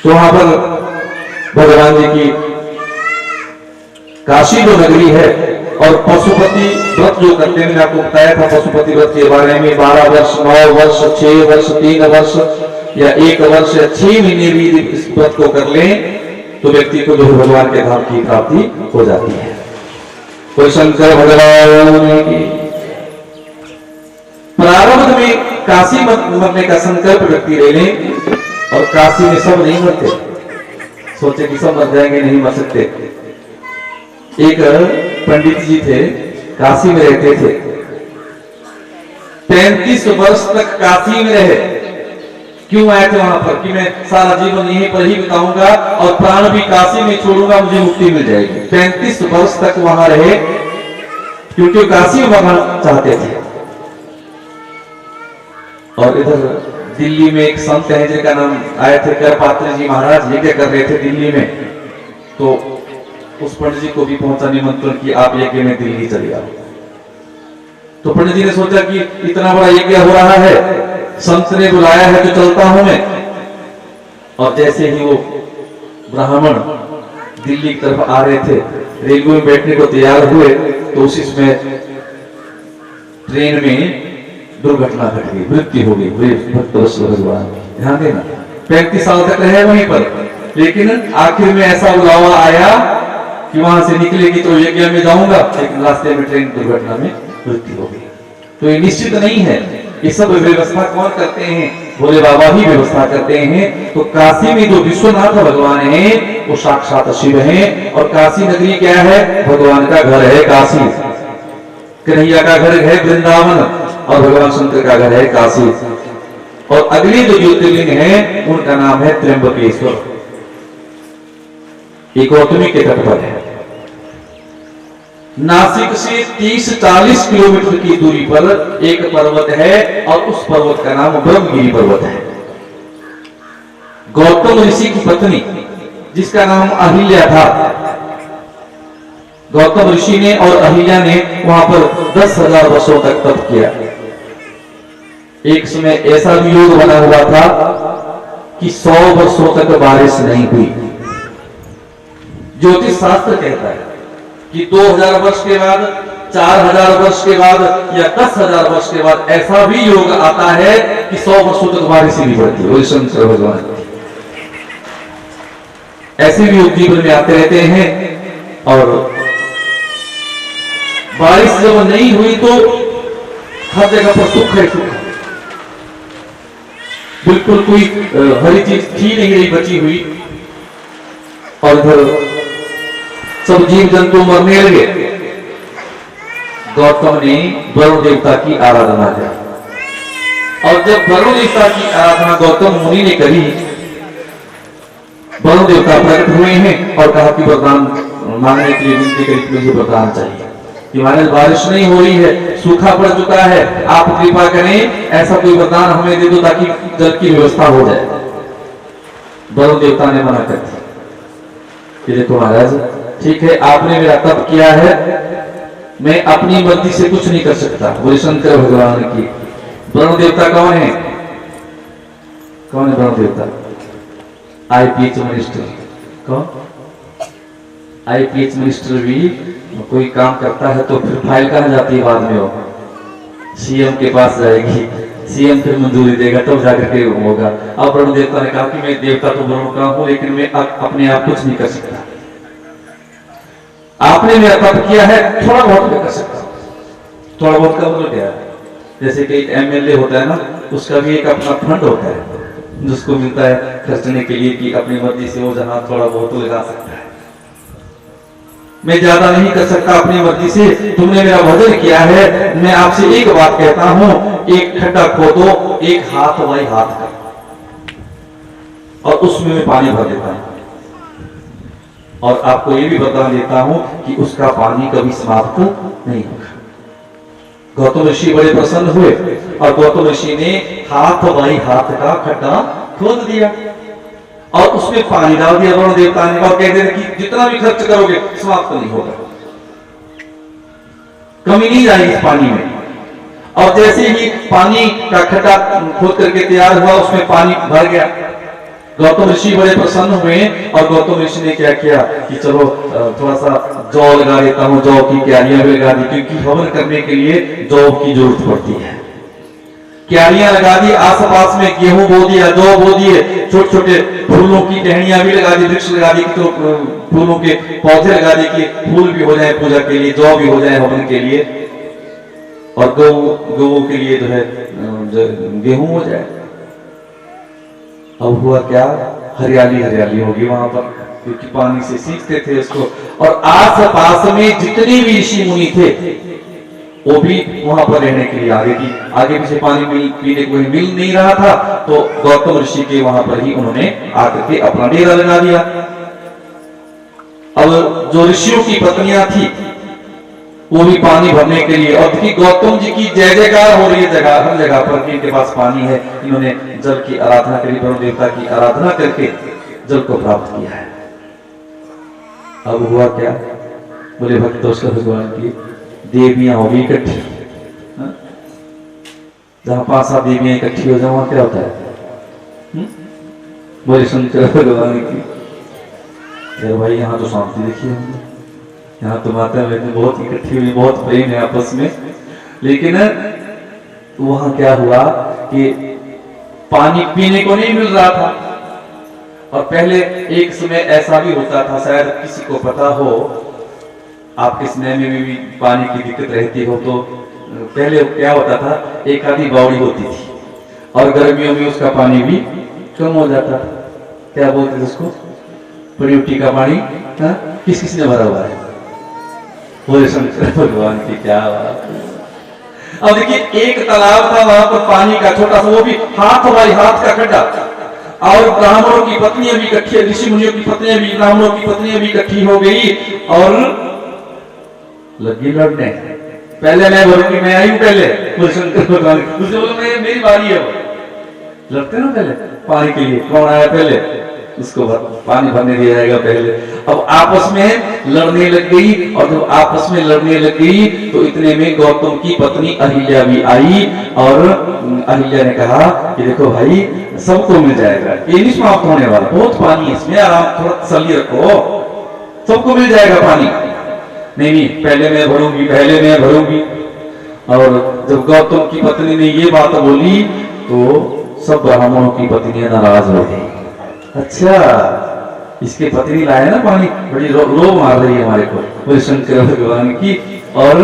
तो वहां पर भगवान जी की काशी जो नगरी है, और पशुपति व्रत जो करते हैं, मैंने आपको बताया था पशुपति व्रत के बारे में, 12 वर्ष 9 वर्ष 6 वर्ष 3 वर्ष या 1 वर्ष या 6 महीने भी इस व्रत को कर लें तो व्यक्ति को जो भगवान के धाम की प्राप्ति हो जाती है। कोई शंकर भगवान की प्रारंभ में काशी मरने का संकल्प व्यक्ति ले लें, और काशी में सब नहीं मरते, सोचे कि सब मर जाएंगे, नहीं मर सकते। एक पंडित जी थे, काशी में रहते थे, 35 वर्ष तक काशी में रहे। क्यों आए थे वहां पर? कि मैं सारा जीवन यहीं पर ही बिताऊंगा और प्राण भी काशी में छोड़ूंगा, मुझे मुक्ति मिल जाएगी। 35 वर्ष तक वहां रहे क्योंकि काशी में मरना चाहते थे। और इधर दिल्ली में एक संत है जिनका नाम आए थे करपात्री जी महाराज, यज्ञ कर रहे थे दिल्ली में। तो उस पंडित जी को भी पहुंचा निमंत्रण कि आप यज्ञ में दिल्ली चले आओ। तो पंडित जी ने सोचा कि इतना बड़ा यज्ञ हो रहा है, संत ने बुलाया है तो चलता हूं मैं। और जैसे ही वो ब्राह्मण दिल्ली की तरफ आ रहे थे, रेलवे में बैठने को तैयार हुए, तो उसी में ट्रेन में दुर्घटना घट गई, मृत्यु हो गई। भक्त भगवान ध्यान देना, 35 साल तक रहे वहीं पर, लेकिन आखिर में ऐसा बुलावा आया कि वहां से निकलेगी तो यज्ञ में जाऊंगा, लेकिन रास्ते में ट्रेन दुर्घटना में मृत्यु हो गई। तो ये निश्चित नहीं है, ये सब व्यवस्था कौन करते हैं? भोले बाबा ही व्यवस्था करते हैं। तो काशी में जो विश्वनाथ भगवान है वो साक्षात शिव है, और काशी नगरी क्या है? भगवान का घर है काशी। कन्हैया का घर है वृंदावन, और भगवान शंकर का घर है काशी। और अगले जो ज्योतिर्लिंग है उनका नाम है त्र्यंबकेश्वर, एक गौतमी के तट पर है। नासिक से 30-40 किलोमीटर की दूरी पर एक पर्वत है, और उस पर्वत का नाम ब्रह्मगिरी पर्वत है। गौतम ऋषि की पत्नी जिसका नाम अहिल्या था, गौतम ऋषि ने और अहिल्या ने वहां पर 10,000 वर्षों तक तप किया। एक समय ऐसा भी योग बना हुआ था कि 100 वर्षों तक बारिश नहीं हुई। ज्योतिष शास्त्र कहता है कि 2000 वर्ष के बाद, 4000 वर्ष के बाद या 10,000 वर्ष के बाद ऐसा भी योग आता है कि 100 वर्षों तक बारिश ही नहीं पड़ती। वही शंकर भगवान ऐसे भी योग जीवन में आते रहते हैं। और बारिश जब नहीं हुई तो हर जगह पर सुख है, सुख, बिल्कुल कोई हरी चीज थी नहीं रही बची हुई, और इधर सब जीव जंतु मरने लगे। गौतम ने वरुण देवता की आराधना की, और जब वरुण देवता की आराधना गौतम मुनि ने करी, वरुण देवता प्रकट हुए हैं और कहा कि वरदान मांगने के लिए विनती करी कि मुझे वरदान चाहिए कि महाराज बारिश नहीं हो रही है, सूखा पड़ चुका है, आप कृपा करें, ऐसा कोई वरदान हमें दे दो ताकि जल की व्यवस्था हो जाए। वरुण देवता ने मना कर दिया कि देखो महाराज, ठीक है आपने मेरा तप किया है, मैं अपनी मर्जी से कुछ नहीं कर सकता। बोले शंकर भगवान की। वरुण देवता कौन है? कौन है वरुण देवता? IPH minister. कौन? आईपीएच मिनिस्टर भी कोई काम करता है तो फिर फाइल कहां जाती है? बाद में वो सीएम के पास जाएगी, सीएम फिर मंजूरी देगा तब जाकर के होगा। अब वरुण देवता ने कहा कि मैं देवता तो वरुण का हूं, लेकिन मैं अपने आप कुछ नहीं कर सकता। आपने मेरा तप किया है, थोड़ा बहुत मैं कर सकता हूं। थोड़ा बहुत का मतलब क्या है? जैसे कि एक एमएलए होता है ना, उसका भी एक अपना फंड होता है जिसको मिलता है खर्चने के लिए, कि अपनी मर्जी से वो जहां थोड़ा बहुत तो लगा सकता है। मैं ज्यादा नहीं कर सकता अपनी मर्जी से, तुमने मेरा भजन किया है, मैं आपसे एक बात कहता हूं, एक खड्डा खोदो, एक हाथ वाई हाथ का, और उसमें मैं पानी भर देता हूं, और आपको ये भी बता देता हूं कि उसका पानी कभी समाप्त नहीं होगा। गौतम ऋषि बड़े प्रसन्न हुए, और गौतम ऋषि ने हाथ वाई हाथ का खड्डा खोद दिया और उसमें पानी डाल दिया वरुण देवता ने, और कहते थे कि जितना भी खर्च करोगे समाप्त नहीं होगा, कमी नहीं आएगी इस पानी में। और जैसे ही पानी का खड्डा खोद करके तैयार हुआ, उसमें पानी भर गया, गौतम ऋषि बड़े प्रसन्न हुए और गौतम ऋषि ने क्या किया कि चलो थोड़ा सा जौ लगा देता हूँ, जौ की क्यारियां भी लगा दी, क्योंकि हवन करने के लिए जौ की जरूरत पड़ती है। क्यारियां लगा दी, आसपास में गेहूं बो दिया, जौ बो दिए, छोटे छोटे फूलों की टहनियां भी लगा दी, वृक्ष लगा दी, तो फूलों के पौधे लगा दिए कि फूल भी हो जाए पूजा के लिए, जौ भी हो जाए हवन के लिए, और गौ के लिए जो है गेहूं हो जाए। अब हुआ क्या, हरियाली हरियाली होगी वहां पर, क्योंकि पानी से सींचते थे उसको, और आस पास में जितने भी ऋषि मुनि थे वो भी वहां पर रहने के लिए आ गए थी। आगे पीछे पानी पीने को मिल नहीं रहा था, तो गौतम ऋषि के वहां पर ही उन्होंने आकर के अपना डेरा लगा दिया। अब जो ऋषियों की पत्नियां थी वो भी पानी भरने के लिए, और देखिए गौतम जी की जय जयकार हो रही है जगह हर जगह पर कि इनके पास पानी है, इन्होंने जल की आराधना करी, वरुण देवता की आराधना करके जल को प्राप्त किया है। अब हुआ क्या, बोले भक्त भगवान की देवियां होगी इकट्ठी, जहां 5-7 देवियां इकट्ठी हो जाए वहां क्या होता है, बोले शंकर भगवान की, भाई यहाँ तो शांति देखिए हमने, यहाँ तो माता बहन बहुत इकट्ठी हुई, बहुत प्रेम है आपस में। लेकिन वहां क्या हुआ कि पानी पीने को नहीं मिल रहा था, और पहले एक समय ऐसा भी होता था, शायद किसी को पता हो, आपके समय में भी पानी की दिक्कत रहती हो, तो पहले क्या होता था, एक आधी बावड़ी होती थी और गर्मियों में उसका पानी भी कम हो जाता था। क्या बोलते थे उसको, परियुटी का पानी किस किस ने भरा हुआ है, बोले शंकर भगवान की क्या बात। अब देखिए एक तालाब था वहां पर पानी का छोटा सा, वो भी हाथ हमारी हाथ का खड्डा, और ब्राह्मणों की पत्नियां भी इकट्ठी, ऋषि मुनियों की पत्नियां भी, ब्राह्मणों की पत्नियां भी इकट्ठी हो गई और लगी लड़ने। पहले मैं बोलूंगी, मैं आई हूं पहले, बोले शंकर भगवान, दूसरे बोलो मेरी बारी है। लड़ते ना पहले पानी के लिए, कौन आया पहले उसको पानी भरने दिया जाएगा पहले। अब आपस में लड़ने लग गई, और जब आपस में लड़ने लग गई तो इतने में गौतम की पत्नी अहिल्या भी आई, और अहिल्या ने कहा कि देखो भाई सबको मिल जाएगा, ये नहीं समाप्त होने वाला, बहुत पानी है इसमें, आराम थोड़ा तसल्ली रखो, सबको मिल जाएगा पानी। नहीं पहले मैं भरूंगी, पहले मैं भरूंगी। और जब गौतम की पत्नी ने ये बात बोली तो सब ब्राह्मणों की पत्नियां नाराज हो गई। अच्छा इसके पत्नी लाए ना पानी, बड़ी रो मार रही है हमारे को, बोले शंकर भगवान की, और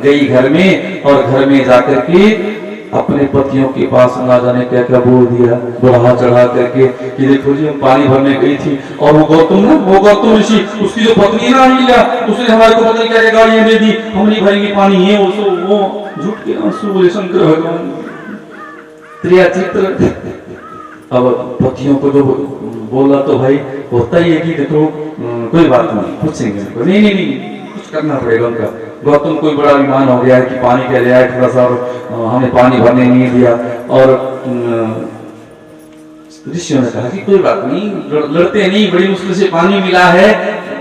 गई घर में, और घर में जाकर के अपने पतियों के पास ना जाने क्या क्या बोल दिया, बढ़ा चढ़ा करके कि देखो जी हम पानी भरने गई थी, और वो गौतम ऋषि, उसकी जो पत्नी ना हिला, उसने हमारे को पता नहीं क्या क्या गाड़ियां दे दी, हम नहीं भरेंगे पानी, ये वो झूठ के आंसू, बोले शंकर भगवान त्रिया चित्र। अब पतियों को जो बोला तो भाई होता ही है कि देखो कोई बात नहीं, पूछेंगे नहीं कुछ करना पड़ेगा उनका। गौतम कोई बड़ा अभिमान हो गया है कि पानी कह रहा है थोड़ा सा, और हमें पानी भरने नहीं दिया, और ऋषियों ने कहा कि कोई बात नहीं, लड़ते नहीं, बड़ी मुश्किल से पानी मिला है,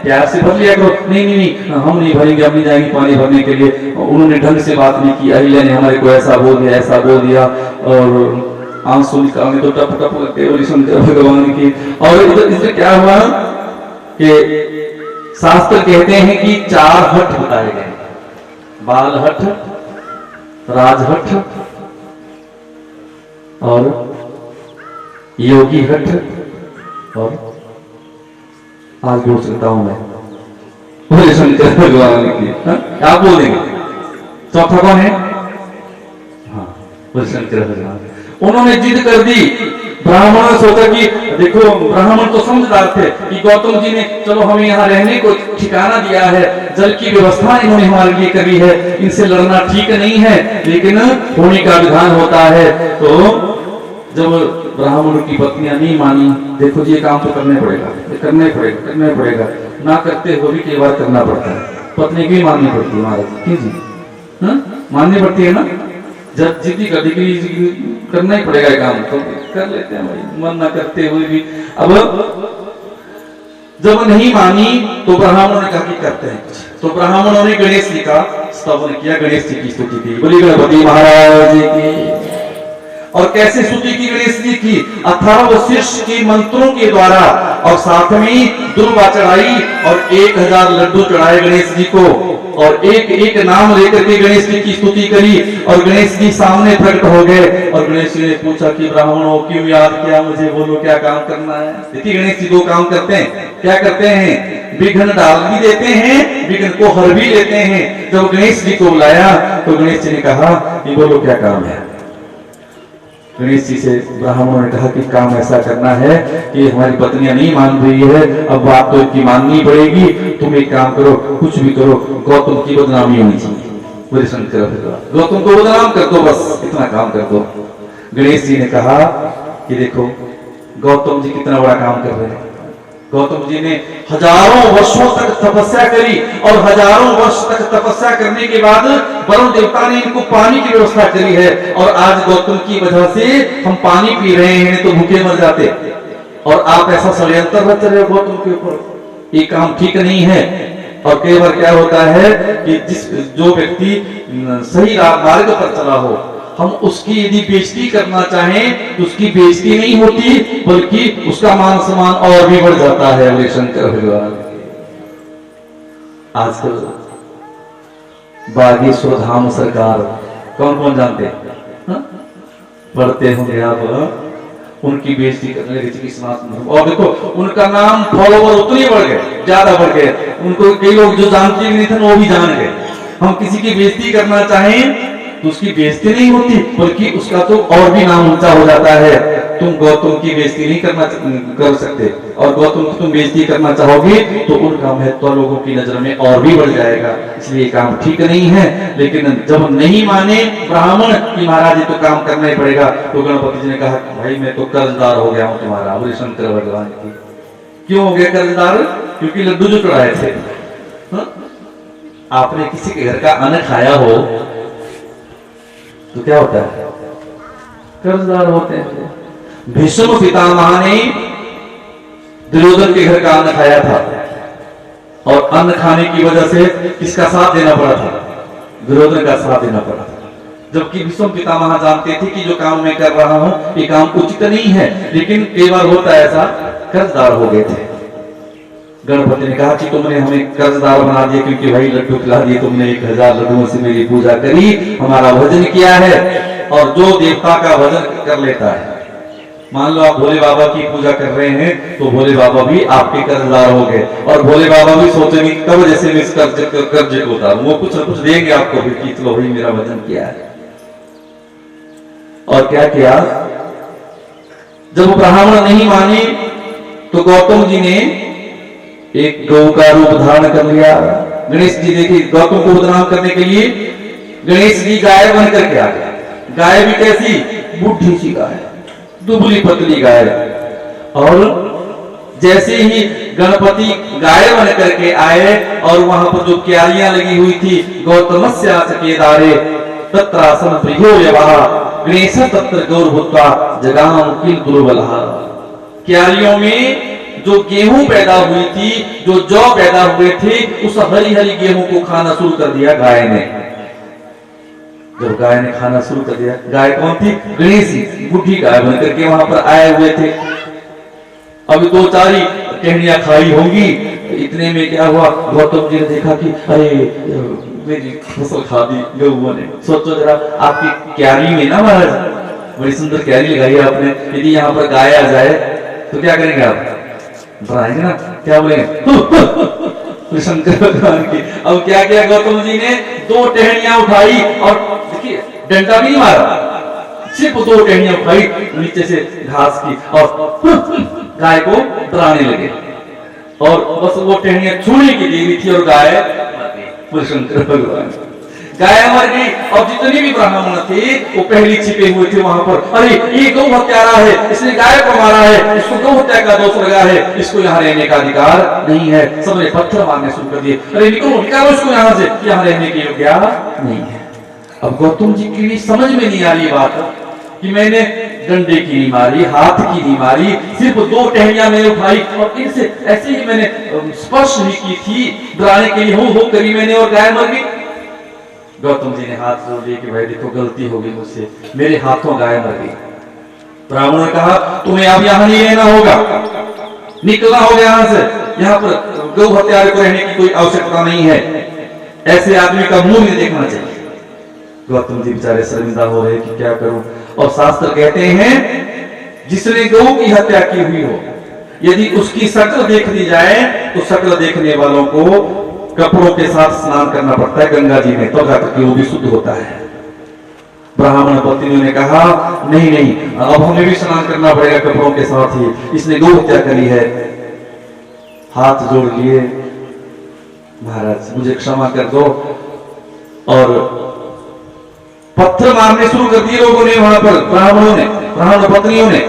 प्यार से भर लिया करो। नहीं हम नहीं भरेंगे, हम नहीं जाएंगे पानी भरने के लिए। उन्होंने ढंग से बात नहीं की, अहिल्या ने हमारे को ऐसा बोल दिया, और आंसू निकालने तो टप टप लगते बोले शंकर भगवान की। और इससे क्या हुआ कि शास्त्र कहते हैं कि 4 हठ बताए गए, बाल हठ, राजहठ और योगी हठ, और आज बोल सकता हूं मैं, बोले शंकर भगवान की। आप बोल देंगे चौथा कौन है? हाँ बोले शंकर भगवान। उन्होंने जिद कर दी, ब्राह्मणों ने सोचा कि देखो ब्राह्मण तो समझदार थे कि गौतम जी ने चलो हमें यहाँ रहने को ठिकाना दिया है, जल की व्यवस्था इन्होंने हमारे लिए करी है, इनसे लड़ना ठीक नहीं है, लेकिन होने का विधान होता है। तो जब ब्राह्मणों की पत्नियां नहीं मानी, देखो जी ये काम तो करना पड़ेगा, ना करते हुए भी कई बार करना पड़ता है, पत्नी की माननी पड़ती है महाराज, क्यों जी माननी पड़ती है ना, जब जिद्दी करना ही पड़ेगा काम, तो कर लेते हैं भाई, मन ना करते हुए भी। अब जब नहीं मानी तो ब्राह्मणों ने कहा कि करते हैं कुछ, तो ब्राह्मणों ने गणेश जी का स्तवन किया, गणेश जी की स्तुति की, बोली गणपति महाराज की। और कैसे स्तुति की गणेश जी की? अथर्व शीर्ष के मंत्रों के द्वारा, और साथ में दुर्वा चढ़ाई और 1000 लड्डू चढ़ाए गणेश जी को, और एक एक नाम लेकर के गणेश जी की स्तुति करी, और गणेश जी सामने प्रकट हो गए। और गणेश जी ने पूछा कि ब्राह्मणों क्यों याद किया मुझे, बोलो क्या काम करना है? देखिए गणेश जी 2 काम करते हैं। क्या करते हैं? विघ्न डाल भी देते हैं, विघ्न को हर भी लेते हैं। जब गणेश जी को बुलाया तो गणेश जी ने कहा कि बोलो क्या काम है? गणेश जी से ब्राह्मणों ने कहा कि काम ऐसा करना है कि हमारी पत्नियां नहीं मान रही है, अब बात तो इनकी माननी पड़ेगी। तुम एक काम करो, कुछ भी करो, गौतम की बदनामी होनी चाहिए। बोले शंकर भगवान, गौतम को बदनाम कर दो, बस इतना काम कर दो। गणेश जी ने कहा कि देखो गौतम जी कितना बड़ा काम कर रहे हैं। गौतम जी ने हजारों वर्षों तक तपस्या करी, और हजारों वर्ष तक तपस्या करने के बाद वरुण देवता ने इनको पानी की व्यवस्था करी है, और आज गौतम की वजह से हम पानी पी रहे हैं, तो भूखे मर जाते। और आप ऐसा षड्यंत्र रच रहे हो गौतम के ऊपर, ये काम ठीक नहीं है। और कई बार क्या होता है कि जो व्यक्ति सही मार्ग पर चला हो, हम उसकी यदि बेइज्जती करना चाहें तो उसकी बेइज्जती नहीं होती, बल्कि उसका मान सम्मान और भी बढ़ जाता है। बोले शंकर भगवान। आजकल बागेश्वर धाम सरकार कौन कौन जानते हैं? पढ़ते होंगे आप। उनकी बेइज्जती करने लगे सनातन, और देखो उनका नाम फॉलोवर उतने बढ़ गए, ज्यादा बढ़ गए। उनको कई लोग जो जानते भी नहीं थे वो भी जान गए। हम किसी की बेइज्जती करना चाहें तो उसकी बेइज्जती नहीं होती, बल्कि उसका तो और भी नाम ऊंचा हो जाता है। तुम गौतम की बेइज्जती नहीं कर सकते, और गौतम की तुम बेइज्जती करना चाहोगे तो उनका महत्व लोगों की नजर में और भी बढ़ जाएगा। इसलिए काम ठीक नहीं है। लेकिन जब नहीं माने ब्राह्मण कि महाराज ये तो काम करना ही पड़ेगा, तो गणपति जी ने कहा भाई मैं तो कर्जदार हो गया हूं तुम्हारा। बोले शंकर भगवान की। क्यों हो गया कर्जदार? क्योंकि लड्डू जो चढ़ाए थे। आपने किसी के घर का अन्न खाया हो तो क्या होता है? कर्जदार होते हैं। भीष्म पितामह ने दुर्योधन के घर का अन्न खाया था, और अन्न खाने की वजह से किसका साथ देना पड़ा था? दुर्योधन का साथ देना पड़ा था। जबकि भीष्म पितामह जानते थे कि जो काम मैं कर रहा हूं ये काम उचित नहीं है, लेकिन कई बार होता है ऐसा, कर्जदार हो गए थे। गणपति ने कहा कि तुमने हमें कर्जदार बना दिया, क्योंकि भाई लड्डू खिला दिए तुमने, 1000 लड्डुओं से मेरी पूजा करी, हमारा भजन किया है। और जो देवता का भजन कर लेता है, मान लो आप भोले बाबा की पूजा कर रहे हैं, तो भोले बाबा भी आपके कर्जदार हो गए। और भोले बाबा भी सोचेंगे कब जैसे मैं इस कर्ज को उतारूं, वो कुछ न कुछ देंगे आपको भी कि चलो भाई मेरा भजन किया है। और क्या किया? जब ब्राह्मण नहीं माने तो गौतम जी ने एक गौ का रूप धारण कर लिया। गणेश जी देखिए गौतम को बदनाम करने के लिए गणेश जी गाय बन करके आ गए। गाय भी कैसी? बुढ़ी सी गाय, दुबली पतली गाय। और जैसे ही गणपति गाय बन करके आए, और वहां पर जो क्यारियां लगी हुई थी, गौतमस्या सकेदारे तत्रासन प्रियो यवाह गणेश तत्र गौर भूत्वा जगाम किल दुर्बलहा। क्यारियों में जो गेहूं पैदा हुई थी, जो जौ पैदा हुए थे, उस हरी हरी गेहूं को खाना शुरू कर दिया गाय ने। जब गाय ने खाना शुरू कर दिया, गाय कौन थी? गणेश जी, बुढ़ी गाय बनकर के वहां पर आए हुए थे। अभी 2-4 ही टहनियां खाई होंगी। इतने में क्या हुआ? गौतम जी ने देखा कि अरे मेरी फसल खा दी गौओं ने। सोचो जरा, आपकी क्यारी में ना महाराज बड़ी सुंदर क्यारी लगाई है आपने, यदि यहाँ पर गाय आ जाए तो क्या करेंगे आप? डराएंगे ना, क्या बोलेंगे? शंकर भगवान की। अब क्या किया गौतम जी ने? 2 टहनियां उठाई, और देखिए डंडा भी नहीं मारा, सिर्फ 2 टहनियां उठाई नीचे से घास की, और गाय को डराने लगे। और बस वो टहनियां छूने की देरी थी, और गाय शंकर भगवान गाय मर गई। और जितने भी ब्राह्मण थे वो पहले छिपे हुए थे वहां पर। अरे ये गौ हत्यारा है, इसने गाय को मारा है, इसको गौ हत्या का दोष लगा है, इसको यहाँ रहने का अधिकार नहीं है। सबने पत्थर मारने शुरू कर दिए। अरे निकलो निकालो इसको यहाँ से, यहाँ रहने की योग्य नहीं है। अब गौतम जी की भी समझ में नहीं आ रही बात कि मैंने डंडे की नहीं मारी, हाथ की नहीं मारी, सिर्फ 2 टहनियां मैंने उठाई, और इनसे ऐसे ही मैंने स्पर्श नहीं की थी, डराने के लिए हो करी मैंने, और गाय मर गई। गौतम जी ने हाथ जोड़ दिए कि भाई देखो गलती हो गई मुझसे, मेरे हाथों गाय मर गई। ब्राह्मण ने कहा तुम्हें अब यहाँ नहीं रहना होगा, निकलना होगा यहाँ से, यहाँ पर गौ हत्यारे को रहने की कोई आवश्यकता नहीं है, ऐसे आदमी का मुंह नहीं देखना चाहिए। गौतम जी बेचारे शर्मिंदा हो रहे कि क्या करूं। और शास्त्र कहते हैं जिसने गौ की हत्या की हुई हो, यदि उसकी शक्ल देख दी जाए तो शक्ल देखने वालों को कपड़ों के साथ स्नान करना पड़ता है गंगा जी में, तो जाकर के वो भी शुद्ध होता है। ब्राह्मण पत्नियों ने कहा नहीं नहीं, अब हमें भी स्नान करना पड़ेगा कपड़ों के साथ ही, इसने गौ हत्या करी है। हाथ जोड़ लिए, महाराज मुझे क्षमा कर दो, और पत्थर मारने शुरू कर दिए लोगों ने वहां पर, ब्राह्मणों ने, ब्राह्मण पत्नियों ने।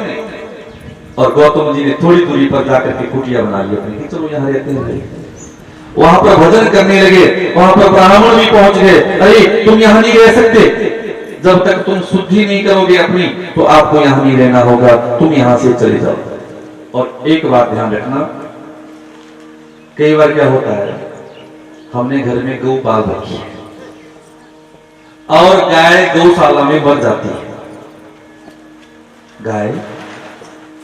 और गौतम जी ने थोड़ी दूरी पर जाकर के कुटिया बना ली अपनी, चलो यहाँ रहते हैं। वहां पर भजन करने लगे, वहां पर ब्राह्मण भी पहुंच गए, अरे तुम यहाँ नहीं रह सकते, जब तक तुम शुद्धि नहीं करोगे अपनी तो आपको यहाँ नहीं रहना होगा, तुम यहाँ से चले जाओ। और एक बात ध्यान रखना, कई बार क्या होता है, हमने घर में गौ पाल रखी है और गाय गौशाला में मर जाती है, गाय,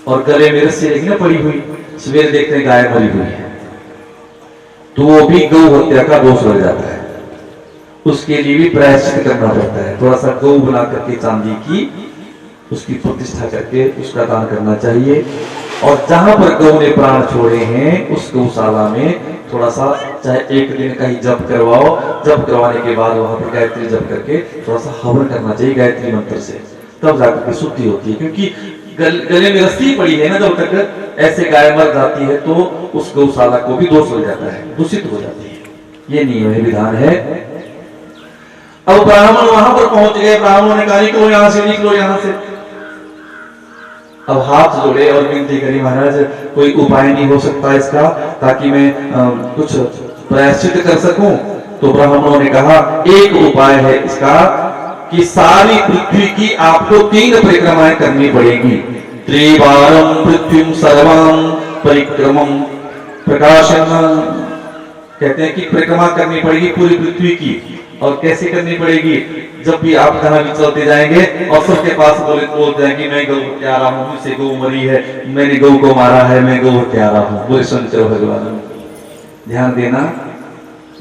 और गले में रस्सी लगी ना पड़ी हुई, सवेरे देखते हैं गाय मरी हुई है, तो वो भी गौ हत्या का दोष लग जाता है, उसके लिए भी प्रायश्चित करना पड़ता है। थोड़ा सा गौ बना करके चांदी की उसकी प्रतिष्ठा करके उसका दान करना चाहिए। और जहां पर गौ ने प्राण छोड़े हैं उस गौशाला में थोड़ा सा, चाहे एक दिन का ही जप करवाओ, जप करवाने के बाद वहां पर गायत्री जप करके थोड़ा सा हवन करना चाहिए गायत्री मंत्र से, तब जाकर के शुद्धि होती है। क्योंकि गले में रस्सी पड़ी है ना, जब तक ऐसे गाय मर जाती है तो उस गौशाला को भी दोष लग जाता है, दूषित हो जाती है। ये नियम है, विधान है। अब ब्राह्मण वहां पर पहुंच गए, ब्राह्मणों ने कहा निकलो यहाँ से, निकलो यहाँ से। अब हाथ जोड़े और विनती करी, महाराज कोई उपाय नहीं हो सकता इसका, ताकि मैं कुछ प्रायश्चित कर सकूं। तो ब्राह्मणों ने कहा एक उपाय है इसका कि सारी पृथ्वी की आपको 3 परिक्रमाएं करनी पड़ेगी। त्रिवारम पृथ्वीम सर्वाम परिक्रमम प्रकाशन, कहते हैं कि परिक्रमा करनी पड़ेगी पूरी पृथ्वी की। और कैसे करनी पड़ेगी, जब भी आप जहां भी चलते जाएंगे और सबके पास बोल जाएंगे मैं गौ हत्यारा हूं, मुझसे गौ मरी है, मैंने गौ को मारा है, मैं गौ हत्यारा हूं, बोले शंकर भगवान। ध्यान देना,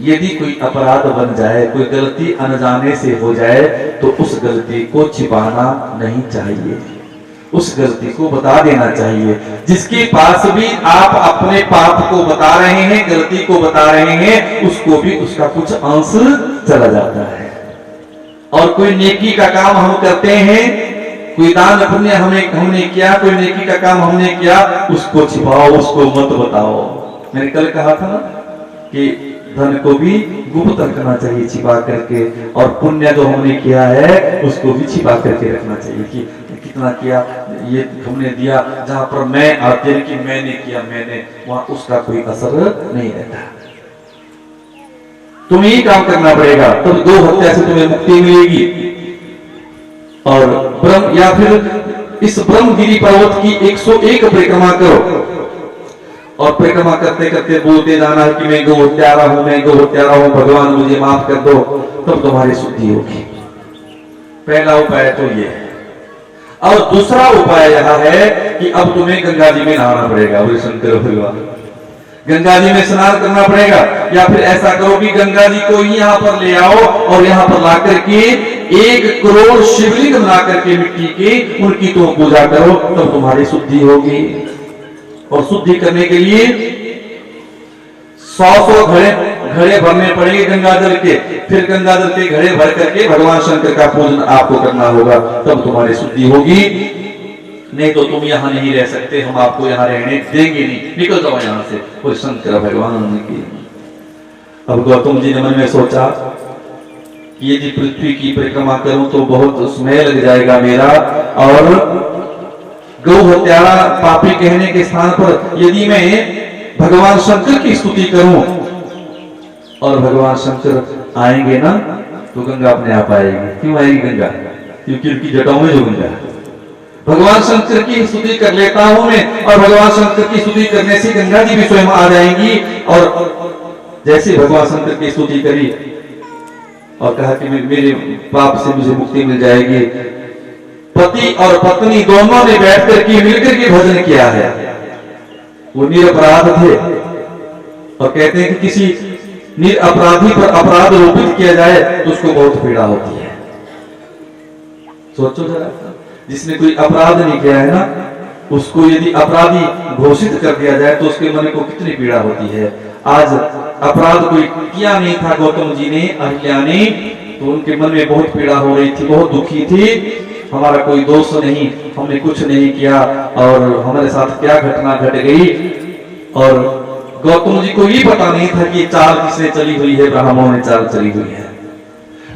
यदि कोई अपराध बन जाए, कोई गलती अनजाने से हो जाए तो उस गलती को छिपाना नहीं चाहिए, उस गलती को बता देना चाहिए। जिसके पास भी आप अपने पाप को बता रहे हैं, गलती को बता रहे हैं, उसको भी उसका कुछ अंश चला जाता है। और कोई नेकी का काम हम करते हैं, कोई दान पुण्य हमने किया, कोई नेकी का काम हमने किया, उसको छिपाओ, उसको मत बताओ। मैंने कल कहा था ना कि धन को भी गुप्त रखना चाहिए छिपा करके, और पुण्य जो हमने किया है उसको भी छिपा करके रखना चाहिए कि कितना किया, ये हमने दिया, जहां पर मैं आते कि मैंने किया, मैंने, वहां उसका कोई असर नहीं रहता। तुम्हें ही काम करना पड़ेगा, तब गौ हत्या से तुम्हें मुक्ति मिलेगी। और ब्रह्म, या फिर इस ब्रह्मगिरी पर्वत की 101 परिक्रमा करो, और परिक्रमा करते करते बोलते जाना है कि मैं गौ हत्यारा हूं, मैं गौ हत्यारा हूं, भगवान मुझे माफ कर दो, तब तुम्हारी शुद्धि होगी। पहला उपाय तो ये है। और दूसरा उपाय यह है कि अब तुम्हें गंगा जी में नहाना पड़ेगा, बोले शंकर भगवान, गंगा जी में स्नान करना पड़ेगा। या फिर ऐसा करो कि गंगा जी को यहाँ पर ले आओ और यहाँ पर ला करके 1 करोड़ शिवलिंग बना करके मिट्टी के, उनकी तुम पूजा करो, तब तुम्हारी शुद्धि होगी। और शुद्धि करने के लिए 100 घड़े भरने पड़ेंगे गंगा जल के, फिर गंगा जल के घड़े भर करके भगवान शंकर का पूजन आपको करना होगा, तब तुम्हारी शुद्धि होगी। नहीं तो तुम यहाँ नहीं रह सकते, हम आपको यहाँ रहने देंगे नहीं, निकल जाओ यहाँ से, कोई शंकर भगवान की। अब गौतम जी ने मन में सोचा कि यदि पृथ्वी की परिक्रमा करूं तो बहुत समय लग जाएगा मेरा, और गौ हत्यारा पापी कहने के स्थान पर यदि मैं भगवान शंकर की स्तुति करूं और भगवान शंकर आएंगे ना तो गंगा अपने आप आएगी। क्यों आएगी गंगा? क्योंकि उनकी जटाओं में जो गंगा, भगवान शंकर की स्तुति कर लेता हूं मैं, और भगवान शंकर की स्तुति करने से गंगा जी भी स्वयं आ जाएंगी। और जैसे भगवान शंकर की स्तुति करी और कहा कि मेरे पाप से मुझे मुक्ति मिल जाएगी, पति और पत्नी दोनों ने बैठ करके मिलकर के भजन किया है। वो निरपराध थे और कहते हैं कि किसी निरपराधी पर अपराध रोपित किया जाए तो उसको बहुत पीड़ा होती है। सोचो जरा, जिसने कोई अपराध नहीं किया है ना, उसको यदि अपराधी घोषित कर दिया जाए तो उसके मन को कितनी पीड़ा होती है। आज अपराध कोई किया नहीं था गौतम जी ने, अहिल्या ने, तो उनके मन में बहुत पीड़ा हो रही थी, बहुत दुखी थी। हमारा कोई दोष नहीं, हमने कुछ नहीं किया और हमारे साथ क्या घटना घट गई। और गौतम जी को ये पता नहीं था कि चाल किसने चली हुई है, ब्राह्मणों ने चाल चली हुई है।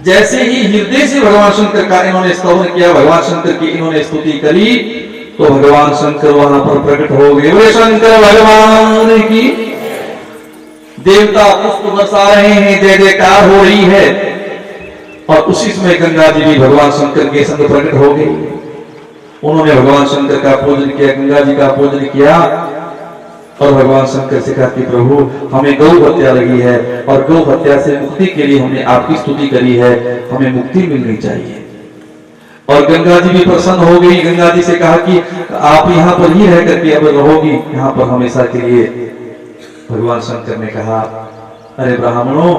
जैसे ही हृदय से भगवान शंकर का इन्होंने स्तवन किया, भगवान शंकर की इन्होंने स्तुति करी, तो भगवान शंकर वहां पर प्रकट हो गए। वे शंकर भगवान की, देवता पुष्प बरसा रहे हैं, जय जयकार हो रही है। और उसी समय गंगा जी भी भगवान शंकर के संग प्रकट हो गई। उन्होंने भगवान शंकर का पूजन किया, गंगा जी का पूजन किया और भगवान शंकर से कहा कि प्रभु हमें गौ हत्या लगी है और गौ हत्या से मुक्ति के लिए हमने आपकी स्तुति करी है, हमें मुक्ति मिलनी चाहिए। और गंगा जी भी प्रसन्न हो गई। गंगा जी से कहा कि आप यहाँ पर ही रह करके अब रहोगी यहाँ पर हमेशा के लिए। भगवान शंकर ने कहा, अरे ब्राह्मणों,